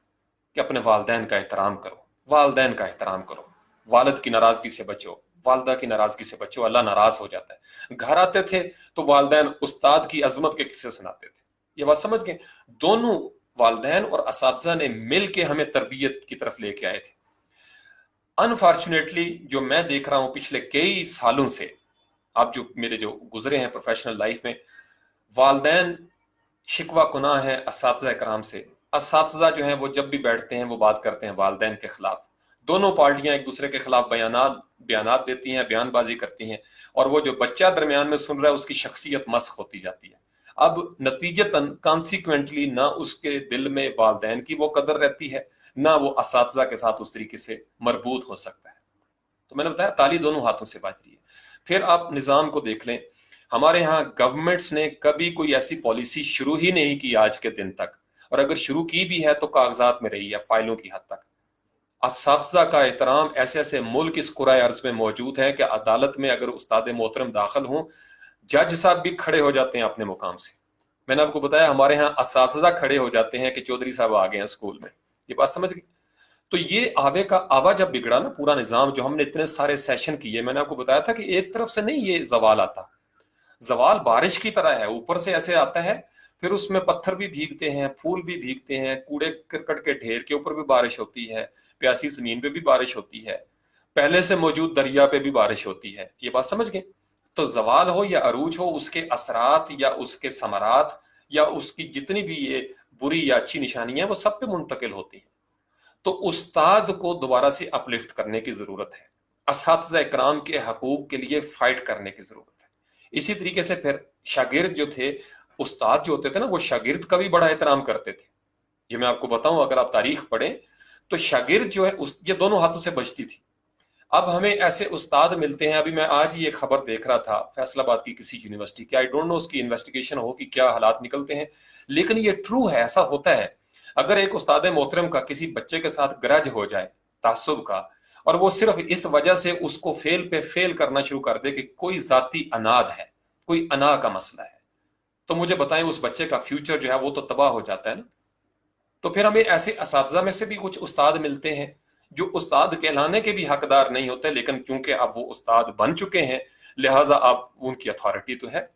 कि अपने वालदैन का एहतराम करो, वालदैन का एहतराम करो, वालिद की नाराजगी से बचो, वालदा की नाराजगी से बचो, अल्लाह नाराज हो जाता है। घर आते थे तो वालदैन उस्ताद की अजमत के किस्से सुनाते थे। ये बात समझ गए। दोनों वालदैन और असातिज़ा ने मिल के हमें तरबियत की तरफ लेके आए थे। अनफॉर्चुनेटली जो मैं देख रहा हूं पिछले कई सालों से, आप जो मेरे जो गुजरे हैं प्रोफेशनल लाइफ में, वालदैन शिकवा कुना है असातिज़ा कराम से। असातिज़ा जो हैं वो जब भी बैठते हैं वो बात करते हैं वालदैन के खिलाफ। दोनों पार्टियां एक दूसरे के खिलाफ बयानात देती हैं, बयानबाजी करती हैं, और वो जो बच्चा दरमियान में सुन रहा है उसकी शख्सियत मस्ख होती जाती है। अब नतीजतन कॉन्सिक्वेंटली ना उसके दिल में वालदैन की वो कदर रहती है, ना वो असातिज़ा के साथ उस तरीके से मरबूत हो सकता है। तो मैंने बताया ताली दोनों हाथों से बाज रही है। फिर आप निज़ाम को देख लें, हमारे यहाँ गवर्नमेंट्स ने कभी कोई ऐसी पॉलिसी शुरू ही नहीं की आज के दिन तक, और अगर शुरू की भी है तो कागजात में रही है, फाइलों की हद तक। असातिज़ा का एहतराम ऐसे ऐसे मुल्क इस कुराए अर्ज में मौजूद है कि अदालत में अगर उस्ताद मोहतरम दाखिल हों, जज साहब भी खड़े हो जाते हैं अपने मुकाम से। मैंने आपको बताया हमारे यहाँ असातिज़ा खड़े हो जाते हैं कि चौधरी साहब आ गए हैं स्कूल में। ये बात समझ गई। तो ये आवा जब बिगड़ा ना पूरा निज़ाम, जो हमने इतने सारे सेशन किए, मैंने आपको बताया था कि एक तरफ से नहीं ये जवाल आता, जवाल बारिश की तरह है, ऊपर से ऐसे आता है, फिर उसमें पत्थर भी भीगते हैं, फूल भी भीगते हैं, कूड़े करकट के ढेर के ऊपर भी बारिश होती है, प्यासी जमीन पे भी बारिश होती है, पहले से मौजूद दरिया पे भी बारिश होती है। ये बात समझ गए। तो जवाल हो या अरूज हो, उसके असरात या उसके समरात या उसकी जितनी भी ये बुरी या अच्छी निशानियां वो सब पे मुंतकिल होती हैं। तो उस्ताद को दोबारा से अपलिफ्ट करने की जरूरत है, असातिज़ा इकराम के हकूक के लिए फाइट करने की जरूरत है। इसी तरीके से फिर शागिर्द जो थे, उस्ताद जो होते थे ना, वो शागिर्द का भी बड़ा एहतराम करते थे। ये मैं आपको बताऊं, अगर आप तारीख पढ़ें तो शागिर्द जो है ये दोनों हाथों से बचती थी। अब हमें ऐसे उस्ताद मिलते हैं, अभी मैं आज ही एक खबर देख रहा था फैसलाबाद की किसी यूनिवर्सिटी की, आई डोंट नो उसकी इन्वेस्टिगेशन हो कि क्या हालात निकलते हैं, लेकिन ये ट्रू है, ऐसा होता है। अगर एक उस्ताद मोहतरम का किसी बच्चे के साथ ग्रज हो जाए तासुब का, और वो सिर्फ इस वजह से उसको फेल पे फेल करना शुरू कर दे कि कोई जाती अनाद है, कोई अना का मसला है, तो मुझे बताएं उस बच्चे का फ्यूचर जो है वो तो तबाह हो जाता है ना। तो फिर हमें ऐसे असातिज़ा में से भी कुछ उस्ताद मिलते हैं जो उस्ताद कहलाने के भी हकदार नहीं होते, लेकिन चूंकि अब वो उस्ताद बन चुके हैं लिहाजा अब उनकी अथॉरिटी तो है।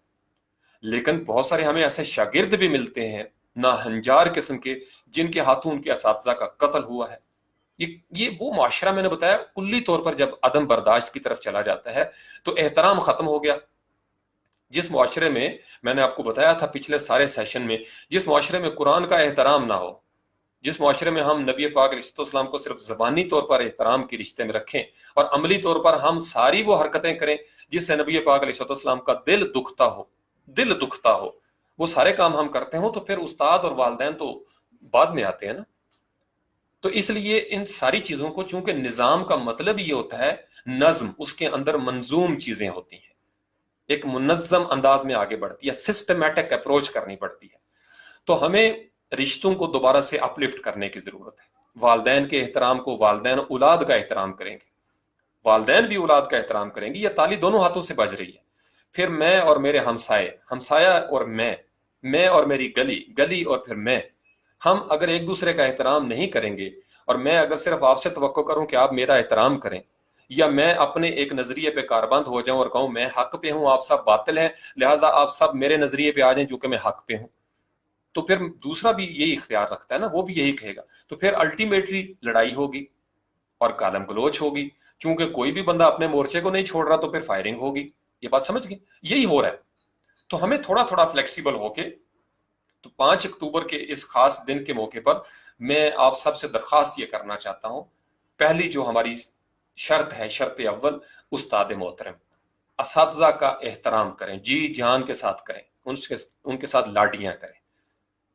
लेकिन बहुत सारे हमें ऐसे शागिर्द भी मिलते हैं नाहंजार किस्म के, जिनके हाथों उनके असातिज़ा का कत्ल हुआ है। ये वो माशरा मैंने बताया कुल्ली तौर पर जब अदम बर्दाश्त की तरफ चला जाता है तो एहतराम खत्म हो गया। जिस मुआशरे में, मैंने आपको बताया था पिछले सारे सेशन में, जिस मुआशरे में कुरान का एहतराम ना हो, जिस मुआशरे में हम नबी पाक अलैहिस्सलाम को सिर्फ ज़बानी तौर पर एहतराम के रिश्ते में रखें और अमली तौर पर हम सारी वो हरकतें करें जिससे नबी पाक अलैहिस्सलाम का दिल दुखता हो, वो सारे काम हम करते हो, तो फिर उस्ताद और वालदैन तो बाद में आते हैं ना। तो इसलिए इन सारी चीज़ों को, चूंकि निज़ाम का मतलब ये होता है नज्म, उसके अंदर मंजूम चीज़ें होती हैं, एक मुनज़्ज़म अंदाज में आगे बढ़ती है, सिस्टमैटिक अप्रोच करनी पड़ती है। तो हमें रिश्तों को दोबारा से अपलिफ्ट करने की जरूरत है। वालदैन के एहतराम को वालदैन औलाद का एहतराम करेंगे, वालदैन भी औलाद का एहतराम करेंगे, यह ताली दोनों हाथों से बज रही है। फिर मैं और मेरे हमसाए, हमसाया और मैं और मेरी गली, गली और फिर मैं, हम अगर एक दूसरे का एहतराम नहीं करेंगे, और मैं अगर सिर्फ आपसे तवक्को करूं कि आप मेरा एहतराम करें, या मैं अपने एक नजरिए पे कारबंद हो जाऊं और कहूं मैं हक पे हूं, आप सब बातिल हैं, लिहाजा आप सब मेरे नजरिए पे आ जाएं चूंकि मैं हक पे हूं, तो फिर दूसरा भी यही इख्तियार रखता है ना, वो भी यही कहेगा। तो फिर अल्टीमेटली लड़ाई होगी और गालम गलोच होगी, क्योंकि कोई भी बंदा अपने मोर्चे को नहीं छोड़ रहा, तो फिर फायरिंग होगी। ये बात समझ गई, यही हो रहा है। तो हमें थोड़ा थोड़ा फ्लेक्सिबल होके, तो 5 अक्टूबर के इस खास दिन के मौके पर मैं आप सबसे दरखास्त ये करना चाहता हूं, पहली जो हमारी शर्त है, शर्त अव्वल, उस्ताद मोहतरम, असातिज़ा का एहतराम करें, जी जान के साथ करें, उनके साथ लाडियां करें।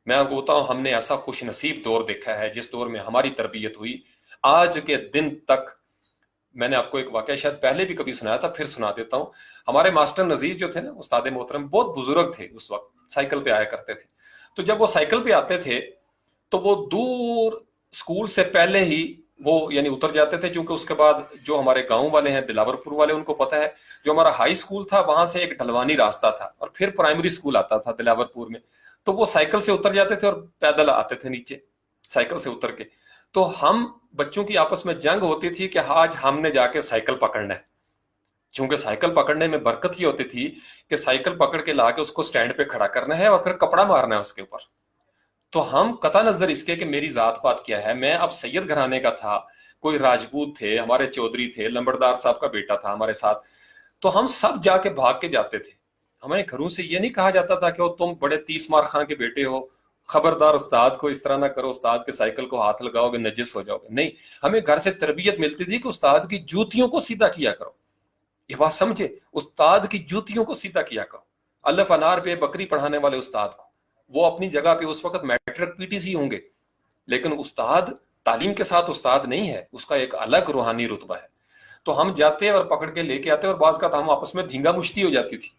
मैं आपको बताऊं, हमने ऐसा खुश नसीब दौर देखा है जिस दौर में हमारी तरबियत हुई, आज के दिन तक मैंने आपको एक वाकया शायद पहले भी कभी सुनाया था, फिर सुना देता हूँ। हमारे मास्टर नजीर जो थे ना, उस्ताद मोहतरम, बहुत बुजुर्ग थे उस वक्त, साइकिल पे आया करते थे। तो जब वो साइकिल पे आते थे तो वो दूर स्कूल से पहले ही वो यानी उतर जाते थे, क्योंकि उसके बाद जो हमारे गांव वाले हैं, दिलावरपुर वाले, उनको पता है जो हमारा हाई स्कूल था वहां से एक ढलवानी रास्ता था और फिर प्राइमरी स्कूल आता था दिलावरपुर में। तो वो साइकिल से उतर जाते थे और पैदल आते थे नीचे साइकिल से उतर के। तो हम बच्चों की आपस में जंग होती थी कि आज हमने जाके साइकिल पकड़ना है, क्योंकि साइकिल पकड़ने में बरकत ये होती थी कि साइकिल पकड़ के लाके उसको स्टैंड पे खड़ा करना है और फिर कपड़ा मारना है उसके ऊपर। तो हम कता नजर इसके कि मेरी जात पात क्या है, मैं अब सैयद घराने का था, कोई राजपूत थे, हमारे चौधरी थे, लंबड़दार साहब का बेटा था हमारे साथ, तो हम सब जाके भाग के जाते थे। हमें घरों से ये नहीं कहा जाता था कि वो तुम बड़े 30 मार खां के बेटे हो, खबरदार उस्ताद को इस तरह ना करो, उस्ताद के साइकिल को हाथ लगाओगे नजिस हो जाओगे। नहीं, हमें घर से तरबियत मिलती थी कि उस्ताद की जूतियों को सीधा किया करो। ये बात समझे, उस्ताद की जूतियों को सीधा किया करो। अल्लाह अनार पे बकरी पढ़ाने वाले उस्ताद को, वो अपनी जगह पे उस वक्त मैट्रिक पीटीसी होंगे, लेकिन उस्ताद तालीम के साथ उस्ताद नहीं है, उसका एक अलग रूहानी रुतबा है। तो हम जाते और पकड़ के लेके आते और बाज का हम आपस में धींगा मुश्ती हो जाती थी।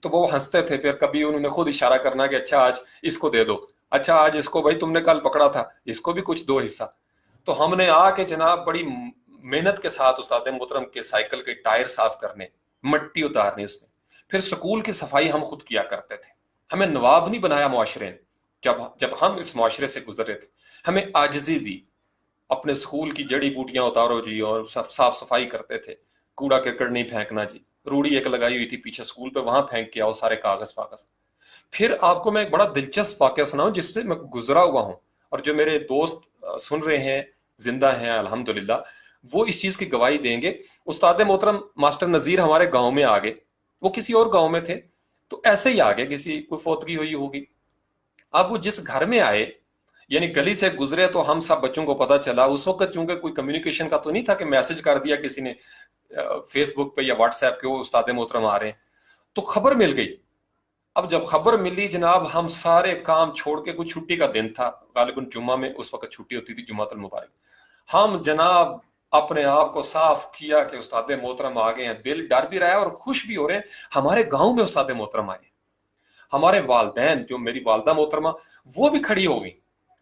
तो वो हंसते थे, फिर कभी उन्होंने खुद इशारा करना कि अच्छा आज इसको दे दो, अच्छा आज इसको भाई तुमने कल पकड़ा था इसको भी कुछ दो हिस्सा। तो हमने आके जनाब बड़ी मेहनत के साथ उस्ताद मोहतरम के साइकिल के टायर साफ करने, मट्टी उतारने उसमें, फिर स्कूल की सफाई हम खुद किया करते थे। हमें नवाब नहीं बनाया मुआशरे ने। जब जब हम इस मुआशरे से गुजरे थे, हमें आजिजी दी, अपने स्कूल की जड़ी बूटियां उतारो जी, और साफ सफाई करते थे। कूड़ा करकट नहीं फेंकना जी, रूढ़ी एक लगाई हुई थी पीछे स्कूल पे, वहां फेंक के आओ सारे कागज पागज। फिर आपको मैं एक बड़ा दिलचस्प वाकया सुनाऊं जिसपे मैं गुजरा हुआ हूं, और जो मेरे दोस्त सुन रहे हैं, जिंदा हैं अल्हम्दुलिल्लाह, वो इस चीज की गवाही देंगे। उस्ताद मोहतरम मास्टर नजीर हमारे गांव में आ गए, वो किसी और गांव में थे, तो ऐसे ही आ गए, किसी कोई फौतगी हुई होगी। अब वो जिस घर में आए, यानी गली से गुजरे, तो हम सब बच्चों को पता चला। उस वक्त चूंकि कोई कम्युनिकेशन का तो नहीं था कि मैसेज कर दिया किसी ने फेसबुक पे या व्हाट्सएप पे वो उस्ताद मोहतरम आ रहे हैं, तो खबर मिल गई। अब जब खबर मिली जनाब, हम सारे काम छोड़ के, कोई छुट्टी का दिन था, गालिबन जुम्मा में उस वक्त छुट्टी होती थी, जुम्मातुल मुबारक, हम जनाब अपने आप को साफ किया कि उस्ताद मोहतरम आ गए हैं। दिल डर भी रहा है और खुश भी हो रहे हैं, हमारे गांव में उस्ताद मोहतरम आए। हमारे वालदैन, जो मेरी वालदा मोहतरमा, वो भी खड़ी हो गई,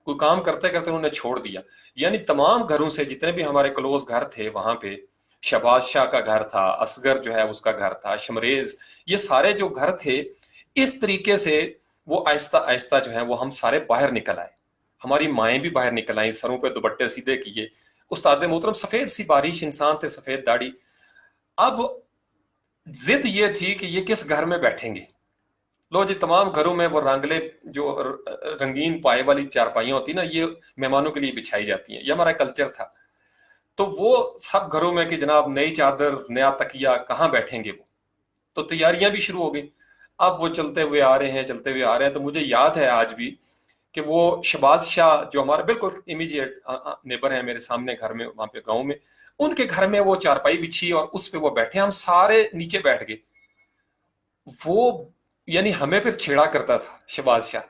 कोई काम करते करते उन्होंने छोड़ दिया। यानी तमाम घरों से जितने भी हमारे क्लोज घर थे वहां पे, शहबाज शाह का घर था, असगर जो है उसका घर था, शमरेज, ये सारे जो घर थे, इस तरीके से वो आहिस्ता आहिस्ता जो है वो हम सारे बाहर निकल आए। हमारी माएँ भी बाहर निकल आई, सरों पे दुपट्टे सीधे किए। उस्ताद मोहतरम सफेद सी बारिश इंसान थे, सफेद दाढ़ी। अब जिद ये थी कि ये किस घर में बैठेंगे। लो जी, तमाम घरों में वो रंगले जो रंगीन पाए वाली चारपाइयां होती ना, ये मेहमानों के लिए बिछाई जाती हैं, ये हमारा कल्चर था। तो वो सब घरों में कि जनाब नई चादर, नया तकिया, कहाँ बैठेंगे वो। तो तैयारियां भी शुरू हो गई। अब वो चलते हुए आ रहे हैं, चलते हुए आ रहे हैं, तो मुझे याद है आज भी कि वो शहबाज शाह जो हमारे बिल्कुल इमीडिएट नेबर हैं, मेरे सामने घर में वहां पे गाँव में, उनके घर में वो चारपाई बिछी और उस पे वो बैठे, हम सारे नीचे बैठ गए। वो यानी हमें फिर छेड़ा करता था शहबाज शाह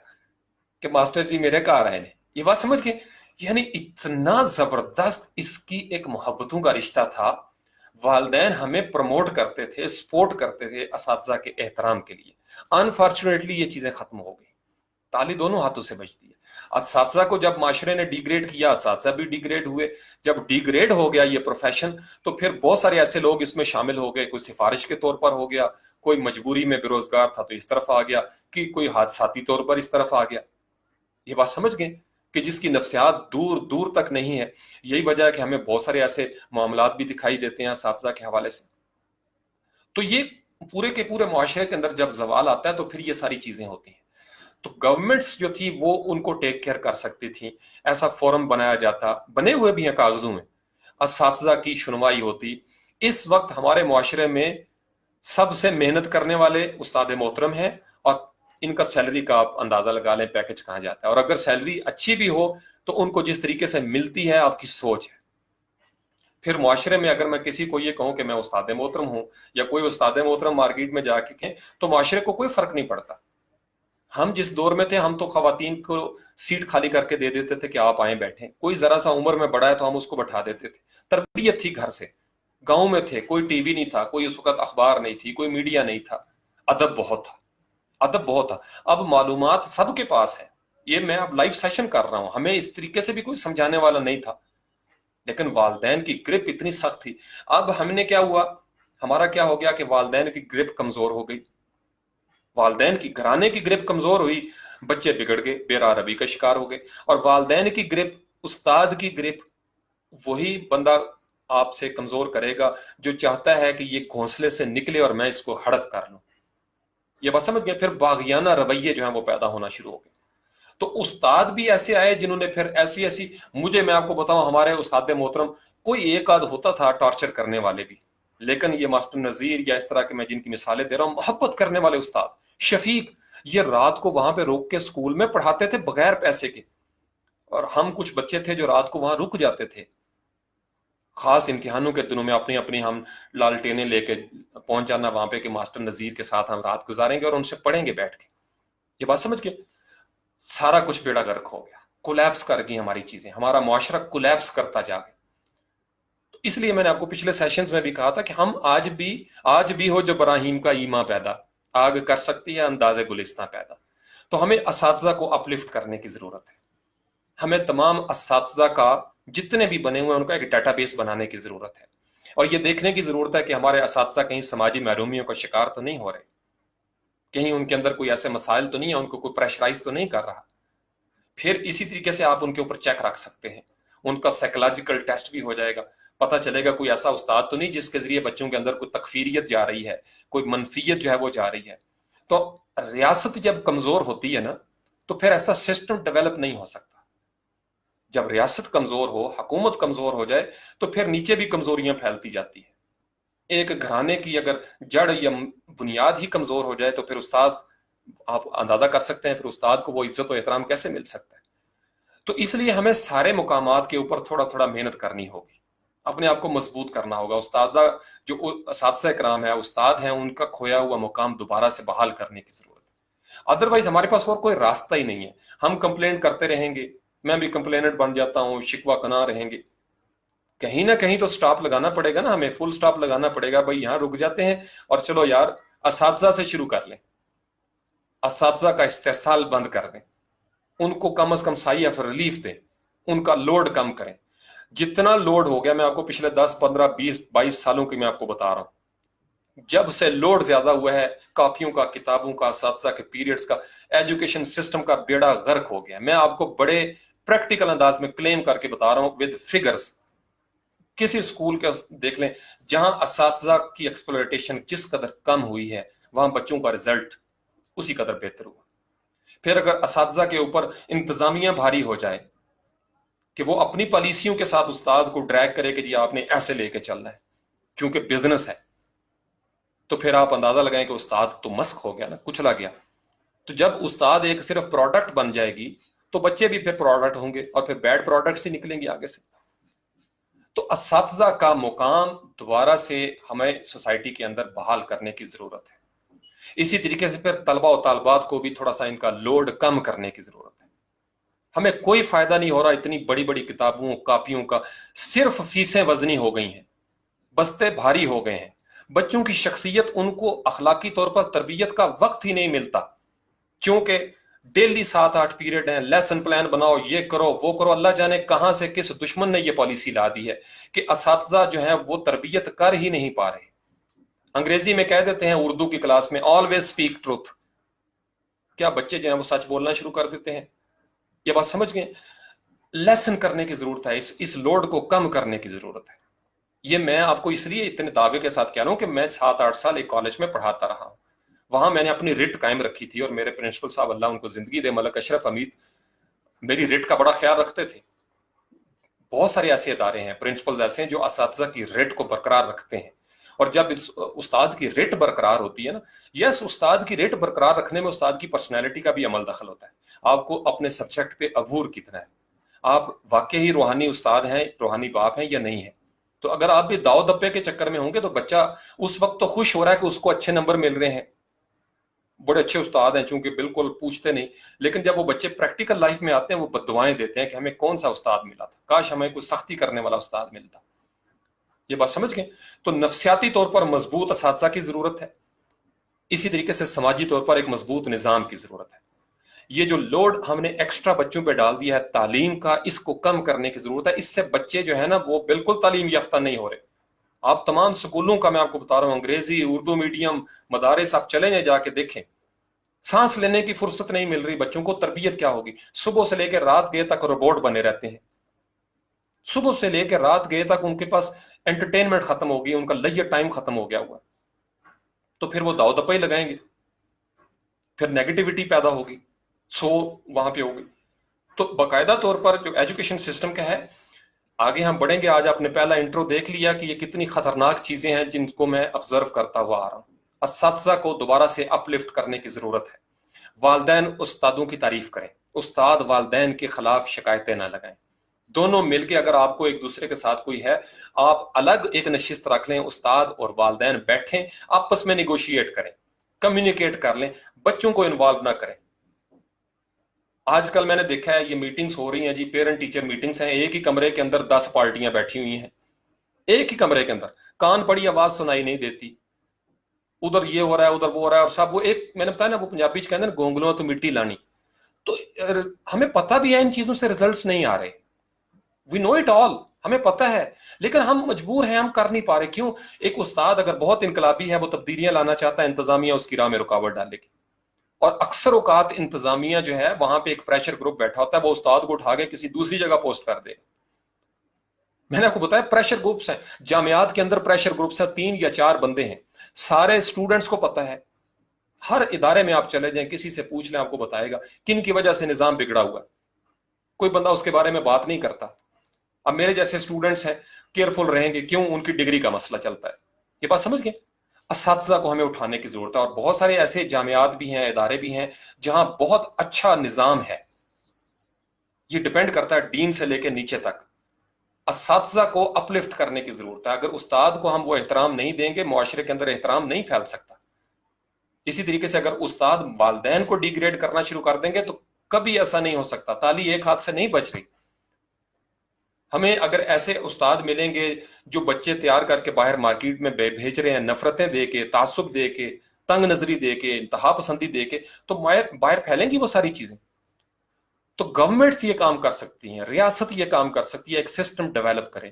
कि मास्टर जी मेरे घर आए ने, ये बात समझ गए। यानी इतना जबरदस्त इसकी एक मोहब्बतों का रिश्ता था। वालदैन हमें प्रमोट करते थे, सपोर्ट करते थे असातिज़ा के एहतराम के लिए। अनफॉर्चुनेटली ये चीजें खत्म हो गई, ताली दोनों हाथों से बजती है। असातिज़ा को जब माशरे ने डिग्रेड किया, असातिज़ा भी डिग्रेड हुए। जब डिग्रेड हो गया ये प्रोफेशन, तो फिर बहुत सारे ऐसे लोग इसमें शामिल हो गए। कोई सिफारिश के तौर पर हो गया, कोई मजबूरी में बेरोजगार था तो इस तरफ आ गया, कि कोई हादसाती तौर पर इस तरफ आ गया। ये बात समझ गए कि जिसकी नफ्सियात दूर दूर तक नहीं है। यही वजह है कि हमें बहुत सारे ऐसे मामलात भी दिखाई देते हैं असातिज़ा के हवाले से। तो ये पूरे के पूरे मुआशरे के अंदर जब जवाल आता है तो फिर ये सारी चीजें होती हैं। तो गवर्नमेंट्स जो थी वो उनको टेक केयर कर सकती थी, ऐसा फोरम बनाया जाता, बने हुए भी हैं कागजों में, असातिज़ा की सुनवाई होती। इस वक्त हमारे मुआशरे में सबसे मेहनत करने वाले उस्ताद मोहतरम हैं, और इनका सैलरी का आप अंदाजा लगा लें पैकेज कहाँ जाता है। और अगर सैलरी अच्छी भी हो तो उनको जिस तरीके से मिलती है, आपकी सोच है। फिर मुआशरे में अगर मैं किसी को ये कहूं कि मैं उस्ताद मोहतरम हूं, या कोई उस्ताद मोहतरम मार्केट में जाके कहें, तो मुआशरे को कोई फर्क नहीं पड़ता। हम जिस दौर में थे, हम तो खवातीन को सीट खाली करके दे देते थे कि आप आए बैठें। कोई जरा सा उम्र में बड़ा है तो हम उसको बैठा देते थे। तरबियत थी घर से, गांव में थे, कोई टीवी नहीं था, कोई उस वक्त अखबार नहीं थी, कोई मीडिया नहीं था, अदब बहुत था, अदब बहुत था। अब मालूमात सबके पास है, ये मैं अब लाइव सेशन कर रहा हूं, हमें इस तरीके से भी कोई समझाने वाला नहीं था, लेकिन वालदैन की ग्रिप इतनी सख्त थी। अब हमने क्या हुआ, हमारा क्या हो गया कि वालदैन की ग्रिप कमजोर हो गई, वालदैन की घराने की ग्रिप कमजोर हुई, बच्चे बिगड़ गए, बेरारबी का शिकार हो गए। और वालदैन की ग्रिप, उस्ताद की ग्रिप, वही बंदा आपसे कमजोर करेगा जो चाहता है कि ये घोंसले से निकले और मैं इसको हड़प कर लूं। ये बात समझ गए? फिर बागियाना रवैये जो है वो पैदा होना शुरू हो गए। तो उस्ताद भी ऐसे आए जिन्होंने फिर ऐसी ऐसी, मुझे मैं आपको बताऊं, हमारे उस्ताद मोहतरम कोई एक आध होता था टॉर्चर करने वाले भी, लेकिन ये मास्टर नजीर या इस तरह के मैं जिनकी मिसालें दे रहा हूं, मोहब्बत करने वाले उस्ताद, शफीक, ये रात को वहां पे रोक के स्कूल में पढ़ाते थे बगैर पैसे के। और हम कुछ बच्चे थे जो रात को वहां रुक जाते थे, खास इम्तिहानों के दिनों में अपनी अपनी हम लालटेनें लेके पहुंच जाना वहां पे कि मास्टर नजीर के साथ हम रात गुजारेंगे और उनसे पढ़ेंगे बैठ के। ये बात समझ के सारा कुछ बेड़ा गर्क हो गया, कोलैप्स कर गई हमारी चीजें, हमारा मुआशरा कोलैप्स करता जा गया। तो इसलिए मैंने आपको पिछले सेशंस में भी कहा था कि हम आज भी हो जब इब्राहिम का ईमा पैदा, आग कर सकती है अंदाजे गुलिस्तां पैदा। तो हमें असातिज़ा को अपलिफ्ट करने की जरूरत है, हमें तमाम असातिज़ा का जितने भी बने हुए हैं उनका एक डाटाबेस बनाने की जरूरत है, और ये देखने की जरूरत है कि हमारे असातिज़ा कहीं समाजी महरूमियों का शिकार तो नहीं हो रहे, कहीं उनके अंदर कोई ऐसे मसाइल तो नहीं है, उनको कोई प्रेशराइज तो नहीं कर रहा। फिर इसी तरीके से आप उनके ऊपर चेक रख सकते हैं, उनका साइकोलॉजिकल टेस्ट भी हो जाएगा, पता चलेगा कोई ऐसा उस्ताद तो नहीं जिसके जरिए बच्चों के अंदर कोई तकफीरियत जा रही है, कोई मनफियत जो है वो जा रही है। तो रियासत जब कमजोर होती है ना, तो फिर ऐसा सिस्टम डेवलप नहीं हो सकता। जब रियासत कमजोर हो, हुकूमत कमजोर हो जाए, तो फिर नीचे भी कमजोरियां फैलती जाती है। एक घराने की अगर जड़ या बुनियाद ही कमजोर हो जाए, तो फिर उस्ताद, आप अंदाजा कर सकते हैं फिर उस्ताद को वो इज्जत और एहतराम कैसे मिल सकता है। तो इसलिए हमें सारे मुकामात के ऊपर थोड़ा थोड़ा मेहनत करनी होगी, अपने आप को मजबूत करना होगा। उस्ताद जो असातिज़ा इकराम है, उस्ताद हैं, उनका खोया हुआ मुकाम दोबारा से बहाल करने की जरूरत है। अदरवाइज हमारे पास और कोई रास्ता ही नहीं है, हम कंप्लेंट करते रहेंगे, मैं भी कंप्लेनेंट बन जाता हूँ, शिकवा कना रहेंगे। कहीं ना कहीं तो स्टॉप लगाना पड़ेगा ना, हमें फुल स्टॉप लगाना पड़ेगा, भाई यहाँ रुक जाते हैं और चलो यार असातिज़ा से शुरू कर लें, असातिज़ा का इस्तेसाल बंद कर दें, उनको कम से कम साई ऑफ रिलीफ दें, उनका लोड कम करें। जितना लोड हो गया, मैं आपको पिछले 10, 15, 20, 22 सालों की मैं आपको बता रहा हूं, जब से लोड ज्यादा हुआ है, कॉपियों का, किताबों का, असातिज़ा के पीरियड्स का, एजुकेशन सिस्टम का बेड़ा गर्क हो गया। मैं आपको बड़े प्रैक्टिकल अंदाज में क्लेम करके बता रहा हूं विद फिगर्स। किसी स्कूल का देख लें जहां असातिज़ा की एक्सप्लॉयटेशन जिस कदर कम हुई है, वहां बच्चों का रिजल्ट उसी कदर बेहतर हुआ। फिर अगर असातिज़ा के ऊपर इंतजामिया भारी हो जाए कि वो अपनी पॉलिसियों के साथ उस्ताद को ड्रैग करे कि जी आपने ऐसे लेके चलना है क्योंकि बिजनेस है, तो फिर आप अंदाजा लगाएं कि उस्ताद तो मस्क हो गया ना, कुचला गया। तो जब उस्ताद एक सिर्फ प्रोडक्ट बन जाएगी, तो बच्चे भी फिर प्रोडक्ट होंगे और फिर बैड प्रोडक्ट से निकलेंगे आगे से। तो असातिज़ा का मुकाम दोबारा से हमें सोसाइटी के अंदर बहाल करने की जरूरत है। इसी तरीके से फिर तलबा और तालबात को भी थोड़ा सा इनका लोड कम करने की जरूरत है। हमें कोई फायदा नहीं हो रहा इतनी बड़ी बड़ी किताबों कापियों का, सिर्फ फीसें वजनी हो गई हैं, बस्ते भारी हो गए हैं, बच्चों की शख्सियत, उनको अखलाकी तौर पर तरबियत का वक्त ही नहीं मिलता, क्योंकि डेली 7-8 पीरियड हैं, लेसन प्लान बनाओ, ये करो वो करो। अल्लाह जाने कहां से किस दुश्मन ने ये पॉलिसी ला दी है कि असातिज़ा जो है वो तरबियत कर ही नहीं पा रहे। अंग्रेजी में कह देते हैं उर्दू की क्लास में, ऑलवेज स्पीक ट्रूथ, क्या बच्चे जो है वो सच बोलना शुरू कर देते हैं। ये बात समझ गए? लेसन करने की जरूरत है, इस लोड को कम करने की जरूरत है। ये मैं आपको इसलिए इतने दावे के साथ कह रहा हूं कि मैं 7-8 साल एक कॉलेज में पढ़ाता रहा हूं, वहां मैंने अपनी रिट कायम रखी थी, और मेरे प्रिंसिपल साहब, अल्लाह उनको जिंदगी दे, मलक अशरफ हमीद, मेरी रिट का बड़ा ख्याल रखते थे। बहुत सारे ऐसे इदारे हैं, प्रिंसिपल्स ऐसे हैं जो असातिज़ा की रिट को बरकरार रखते हैं। और जब इस उस्ताद की रेट बरकरार होती है ना, यस, उस्ताद की रेट बरकरार रखने में उस्ताद की पर्सनैलिटी का भी अमल दखल होता है। आपको अपने सब्जेक्ट पे अबूर कितना है, आप वाकई ही रूहानी उस्ताद हैं, रूहानी बाप हैं या नहीं है। तो अगर आप भी दाव दप्पे के चक्कर में होंगे तो बच्चा उस वक्त तो खुश हो रहा है कि उसको अच्छे नंबर मिल रहे हैं, बड़े अच्छे उस्ताद हैं, चूंकि बिल्कुल पूछते नहीं, लेकिन जब वो बच्चे प्रैक्टिकल लाइफ में आते हैं वो बद्दुआएं देते हैं कि हमें कौन सा उस्ताद मिला था, काश हमें कोई सख्ती करने वाला उस्ताद मिलता। ये बात समझ गए? तो नफ्सियाती तौर पर मजबूत असातिज़ा की जरूरत है, इसी तरीके से समाजी तौर पर एक मजबूत निज़ाम की जरूरत है। ये जो लोड हमने एक्स्ट्रा बच्चों पे डाल दिया है तालीम का, इसको कम करने की जरूरत है। इससे बच्चे जो है ना वो बिल्कुल तालीम याफ्ता नहीं हो रहे। आप तमाम स्कूलों का मैं आपको बता रहा हूँ, अंग्रेजी उर्दू मीडियम मदारिस आप चले जाए जाके देखें, सांस लेने की फुर्सत नहीं मिल रही बच्चों को। तरबियत क्या होगी? सुबह से लेकर रात गए तक रोबोट बने रहते हैं, सुबह से लेकर रात गए तक उनके पास एंटरटेनमेंट खत्म हो गई, उनका लेजर टाइम खत्म हो गया हुआ। तो फिर वो दाव दप्पा ही लगाएंगे, फिर नेगेटिविटी पैदा होगी, सो वहां पे होगी। तो बाकायदा तौर पर जो एजुकेशन सिस्टम का है, आगे हम बढ़ेंगे। आज आपने पहला इंट्रो देख लिया कि ये कितनी खतरनाक चीजें हैं जिनको मैं ऑब्जर्व करता हुआ आ रहा हूं। असातिज़ा को दोबारा से अपलिफ्ट करने की जरूरत है। वालदैन उस्तादों की तारीफ करें, उस्ताद वालदैन के खिलाफ शिकायतें ना लगाएं। दोनों मिलके, अगर आपको एक दूसरे के साथ कोई है, आप अलग एक नशिस्त रख लें, उस्ताद और वालदैन बैठें, आपस में निगोशिएट करें, कम्युनिकेट कर लें, बच्चों को इन्वॉल्व ना करें। आजकल मैंने देखा है ये मीटिंग्स हो रही हैं जी, पेरेंट टीचर मीटिंग्स हैं, एक ही कमरे के अंदर 10 पार्टियां बैठी हुई हैं, एक ही कमरे के अंदर, कान पड़ी आवाज सुनाई नहीं देती, उधर ये हो रहा है उधर वो हो रहा है, और सब वो एक, मैंने बताया ना वो पंजाबी च कहते हैं गोंगलों तो मिट्टी लानी। तो हमें पता भी है इन चीजों से रिजल्ट्स नहीं आ रहे, वी नो इट ऑल, हमें पता है, लेकिन हम मजबूर हैं, हम कर नहीं पा रहे। क्यों? एक उस्ताद अगर बहुत इनकलाबी है, वो तब्दीलियां लाना चाहता है, इंतजामिया उसकी राह में रुकावट डालेगी। और अक्सर औकात इंतजामिया जो है वहां पे एक प्रेशर ग्रुप बैठा होता है, वो उस्ताद को उठा के किसी दूसरी जगह पोस्ट कर दे। मैंने आपको बताया प्रेशर ग्रुप्स हैं, जामियात के अंदर प्रेशर ग्रुप्स हैं, 3 या 4 बंदे हैं, सारे स्टूडेंट्स को पता है। हर इदारे में आप चले जाएं, किसी से पूछ लें, आपको बताएगा किन की वजह से निजाम बिगड़ा हुआ है। कोई बंदा उसके बारे में बात नहीं करता। अब मेरे जैसे स्टूडेंट्स हैं, केयरफुल रहेंगे, क्यों? उनकी डिग्री का मसला चलता है। ये बात समझ गए? असातिज़ा को हमें उठाने की जरूरत है, और बहुत सारे ऐसे जामियात भी हैं, इदारे भी हैं जहां बहुत अच्छा निजाम है। ये डिपेंड करता है डीन से लेकर नीचे तक। असातिज़ा को अपलिफ्ट करने की जरूरत है। अगर उस्ताद को हम वो एहतराम नहीं देंगे, मुआशरे के अंदर एहतराम नहीं फैल सकता। इसी तरीके से अगर उस्ताद वालदैन को डिग्रेड करना शुरू कर देंगे तो कभी ऐसा नहीं हो सकता। ताली एक हाथ से नहीं बच रही। हमें अगर ऐसे उस्ताद मिलेंगे जो बच्चे तैयार करके बाहर मार्केट में भेज रहे हैं, नफरतें दे के, तासुब दे के, तंग नजरी दे के, इंतहा पसंदी दे के, तो बाहर फैलेंगी वो सारी चीजें। तो गवर्नमेंट्स ये काम कर सकती हैं, रियासत ये काम कर सकती है, एक सिस्टम डेवलप करें,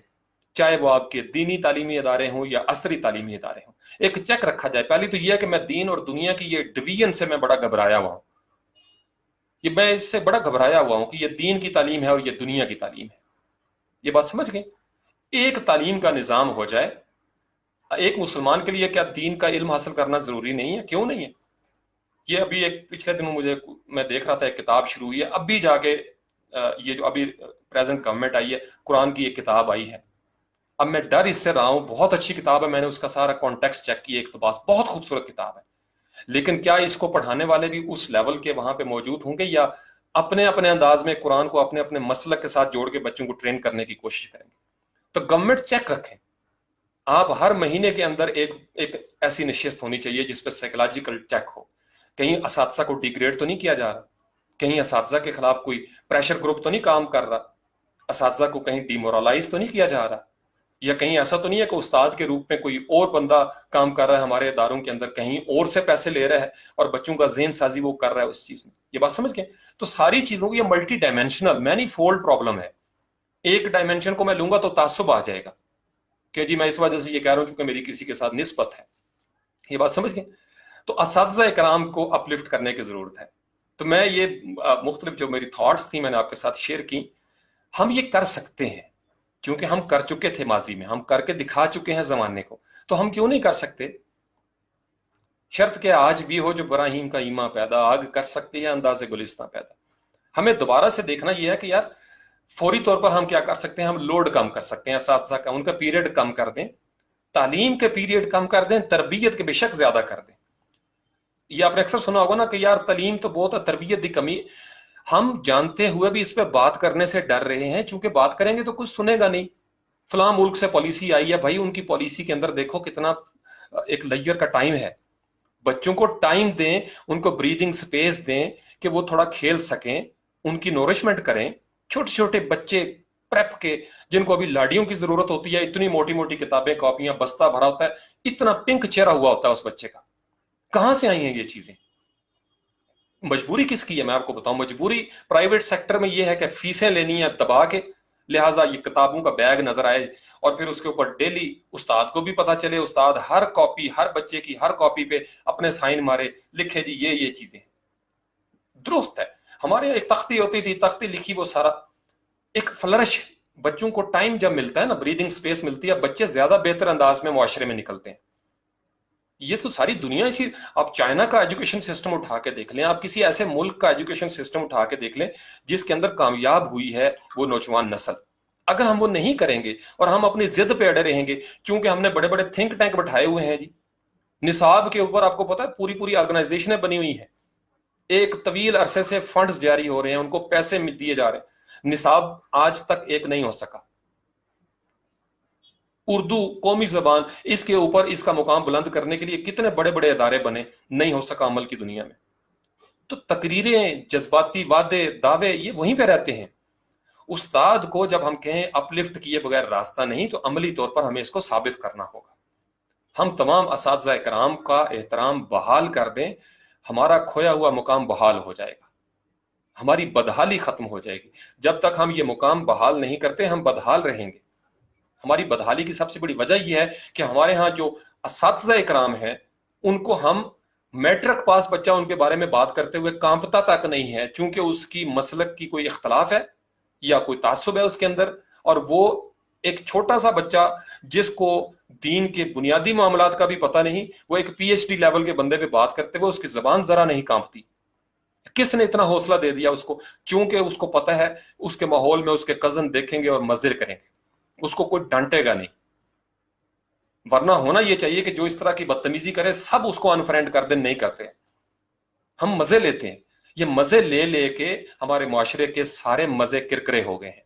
चाहे वो आपके दीनी तालीमी इदारे हों या असरी तालीमी इदारे हों। एक चेक रखा जाए। पहली तो ये है कि मैं दीन और दुनिया की ये डिवीजन से मैं बड़ा घबराया हुआ हूं। मैं इससे बड़ा घबराया हुआ हूं कि ये दीन की तालीम है और ये दुनिया की तालीम है। ये बात समझ गए? एक तालीम का निजाम हो जाए। एक मुसलमान के लिए क्या दीन का इल्म हासिल करना जरूरी नहीं है? क्यों नहीं है? ये अभी एक पिछले दिनों मैं देख रहा था, एक किताब शुरू हुई है अभी जाके, ये जो अभी प्रेजेंट गवर्नमेंट आई है, कुरान की एक किताब आई है। अब मैं डर इससे रहा हूं, बहुत अच्छी किताब है, मैंने उसका सारा कॉन्टेक्स्ट चेक किया, एक तो बस बहुत खूबसूरत किताब है, लेकिन क्या इसको पढ़ाने वाले भी उस लेवल के वहां पे मौजूद होंगे, या अपने अपने अंदाज में कुरान को अपने अपने मसलक के साथ जोड़ के बच्चों को ट्रेन करने की कोशिश करेंगे? तो गवर्नमेंट चेक रखें। आप हर महीने के अंदर एक एक ऐसी नशिस्त होनी चाहिए जिस पर साइकोलॉजिकल चेक हो। कहीं असातिज़ा को डिग्रेड तो नहीं किया जा रहा, कहीं असातिज़ा के खिलाफ कोई प्रेशर ग्रुप तो नहीं काम कर रहा, असातिज़ा को कहीं डिमोरलाइज तो नहीं किया जा रहा, या कहीं ऐसा तो नहीं है कि उस्ताद के रूप में कोई और बंदा काम कर रहा है हमारे इदारों के अंदर, कहीं और से पैसे ले रहा है और बच्चों का ज़हन साजी वो कर रहा है उस चीज़ में। ये बात समझ गए? तो सारी चीज़ों की ये multi dimensional many fold problem है। एक डायमेंशन को मैं लूंगा तो तासुब आ जाएगा कि जी मैं इस वजह से ये कह रहा हूं क्योंकि मेरी किसी के साथ निस्बत है। ये बात समझ गए? तो असातिज़ा इकराम को अपलिफ्ट करने की जरूरत है। तो मैं ये मुख्तलिफ जो मेरी थॉट्स थी मैंने आपके साथ शेयर की। हम ये कर सकते हैं क्योंकि हम कर चुके थे माजी में, हम करके दिखा चुके हैं जमाने को, तो हम क्यों नहीं कर सकते? शर्त के आज भी हो जो इब्राहीम का ईमा पैदा, आग कर सकती है अंदाज़े गुलिस्तां पैदा। हमें दोबारा से देखना यह है कि यार फौरी तौर पर हम क्या कर सकते हैं, हम लोड कम कर सकते हैं असातिज़ा का, उनका पीरियड कम कर दें, तालीम के पीरियड कम कर दें, तरबियत के बेशक ज्यादा कर दें। ये आपने अक्सर सुना होगा ना कि यार तालीम तो बहुत है, तरबियत की कमी। हम जानते हुए भी इस पर बात करने से डर रहे हैं, क्योंकि बात करेंगे तो कुछ सुनेगा नहीं। फलां मुल्क से पॉलिसी आई है, भाई उनकी पॉलिसी के अंदर देखो कितना एक लेयर का टाइम है। बच्चों को टाइम दें, उनको ब्रीदिंग स्पेस दें कि वो थोड़ा खेल सकें, उनकी नोरिशमेंट करें। छोटे छोटे बच्चे प्रेप के, जिनको अभी लाड़ियों की जरूरत होती है, इतनी मोटी मोटी किताबें कॉपियां बस्ता भरा होता है, इतना पिंक चेहरा हुआ होता है उस बच्चे का। कहां से आई हैं ये चीजें? मजबूरी किसकी है मैं आपको बताऊं। मजबूरी प्राइवेट सेक्टर में ये है कि फीसें लेनी है दबा के, लिहाजा ये किताबों का बैग नजर आए और फिर उसके ऊपर डेली उस्ताद को भी पता चले, उस्ताद हर कॉपी, हर बच्चे की हर कॉपी पे अपने साइन मारे, लिखे जी ये चीजें दुरुस्त है। हमारे यहाँ एक तख्ती होती थी, तख्ती लिखी वो सारा, एक फ्लरिश। बच्चों को टाइम जब मिलता है ना, ब्रीदिंग स्पेस मिलती है, बच्चे ज्यादा बेहतर अंदाज में मुआशरे में निकलते हैं। ये तो सारी दुनिया इसी, आप चाइना का एजुकेशन सिस्टम उठा के देख लें, आप किसी ऐसे मुल्क का एजुकेशन सिस्टम उठा के देख लें जिसके अंदर कामयाब हुई है वो नौजवान नस्ल। अगर हम वो नहीं करेंगे और हम अपनी जिद पे अड़े रहेंगे, क्योंकि हमने बड़े बड़े थिंक टैंक बैठाए हुए हैं जी, निसाब के ऊपर आपको पता है पूरी पूरी ऑर्गेनाइजेशनें बनी हुई हैं, एक तवील अरसे से फंड्स जारी हो रहे हैं, उनको पैसे दिए जा रहे हैं, निसाब आज तक एक नहीं हो सका। उर्दू कौमी जबान, इसके ऊपर इसका मुकाम बुलंद करने के लिए कितने बड़े बड़े इदारे बने, नहीं हो सका अमल की दुनिया में। तो तकरीरें, जज्बाती वादे, दावे ये वहीं पे रहते हैं। उस्ताद को जब हम कहें अपलिफ्ट किए बगैर रास्ता नहीं, तो अमली तौर पर हमें इसको साबित करना होगा। हम तमाम असातिज़ा इकराम का एहतराम बहाल कर दें, हमारा खोया हुआ मुकाम बहाल हो जाएगा, हमारी बदहाली खत्म हो जाएगी। जब तक हम ये मुकाम बहाल नहीं करते हम बदहाल रहेंगे। हमारी बदहाली की सबसे बड़ी वजह यह है कि हमारे यहाँ जो असातिज़ा इकराम है उनको हम मैट्रिक पास बच्चा उनके बारे में बात करते हुए कांपता तक नहीं है, चूंकि उसकी मसलक की कोई इख्तलाफ है या कोई तासुब है उसके अंदर, और वो एक छोटा सा बच्चा जिसको दीन के बुनियादी मामलात का भी पता नहीं, वो एक पीएचडी लेवल के बंदे पे बात करते हुए उसकी जबान जरा नहीं कांपती। किसने इतना हौसला दे दिया उसको? चूंकि उसको पता है उसके माहौल में उसके कजन देखेंगे और मजे करेंगे, उसको कोई डांटेगा नहीं। वरना होना यह चाहिए कि जो इस तरह की बदतमीजी करे सब उसको अनफ्रेंड कर दे, नहीं करते। हम मजे लेते हैं, ये मजे ले लेके हमारे मुआशरे के सारे मजे किरकिरे हो गए हैं,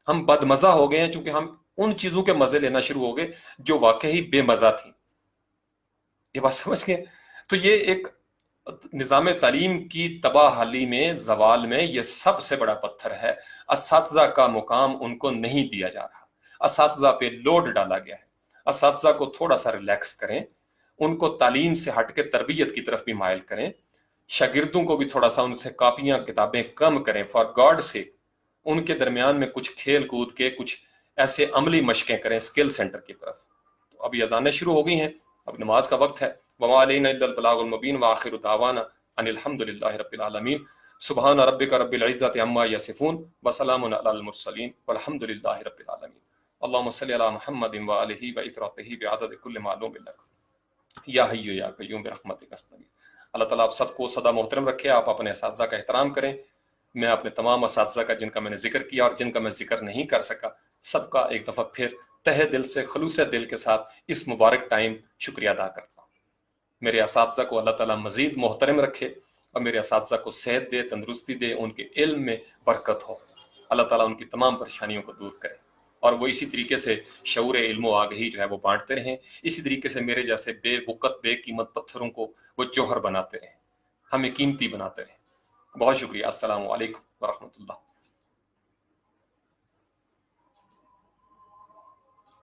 हम बदमजा हो गए हैं, क्योंकि हम उन चीजों के मजे लेना शुरू हो गए जो वाकई बेमजा थी। ये बात समझ गए? तो ये एक निज़ाम तालीम की तबाहाली में, जवाल में ये सबसे बड़ा पत्थर है। असातिज़ा का मुकाम उनको नहीं दिया जा रहा, असातिज़ा पे लोड डाला गया है। असातिज़ा को थोड़ा सा रिलैक्स करें, उनको तालीम से हट के तरबियत की तरफ भी माइल करें, शागिर्दों को भी थोड़ा सा उनसे कापियां किताबें कम करें फॉर गॉड से, उनके दरमियान में कुछ खेल कूद के कुछ ऐसे अमली मशकें करें स्किल सेंटर की तरफ। तो अभी अज़ानें शुरू हो गई हैं, अब नमाज का वक्त है। वमा अलैना इल्लल बलागुल मुबीन व आखिरु दावाना अनिल हम्दुलिल्लाहि रब्बिल आलमीन। सुब्हान रब्बिका रब्बिल इज्जति अम्मा यसिफून व सलामुन अलल मुरसलीन वल्हम्दुलिल्लाहि रब्बिल आलमीन। अल्लाहुम्मा सल्लि अला मुहम्मदिन व आलिहि व इतरतिहि बिअदद कुल्लि मालूम लक या हय्यु या क़य्यूम बिरहमतिक अस्तगीथ। अल्लाह ताला आप सबको सदा मोहतरम रखे, आप अपने असातिज़ा का एहतराम करें। मैं अपने तमाम असातिज़ा का, जिनका मैंने जिक्र किया और जिनका मैं जिक्र नहीं कर सका, सबका एक दफ़ा फिर तहे दिल से, खलूस दिल के साथ इस मुबारक टाइम शुक्रिया अदा करता हूँ। मेरे असातिज़ा को अल्लाह ताला मज़ीद मोहतरम रखे और मेरे असातिज़ा को सेहत दे, तंदुरुस्ती दे, उनके इल्म में बरकत हो। अल्लाह ताला उनकी तमाम परेशानियों को दूर करे और वो इसी तरीके से शऊर इल्म आगही जो है वो बांटते रहें। इसी तरीके से मेरे जैसे बेवकत बेकीमत पत्थरों को वो जौहर बनाते रहें, हमें कीमती बनाते रहें। बहुत शुक्रिया। अस्सलामु अलैकुम व रहमतुल्लाह।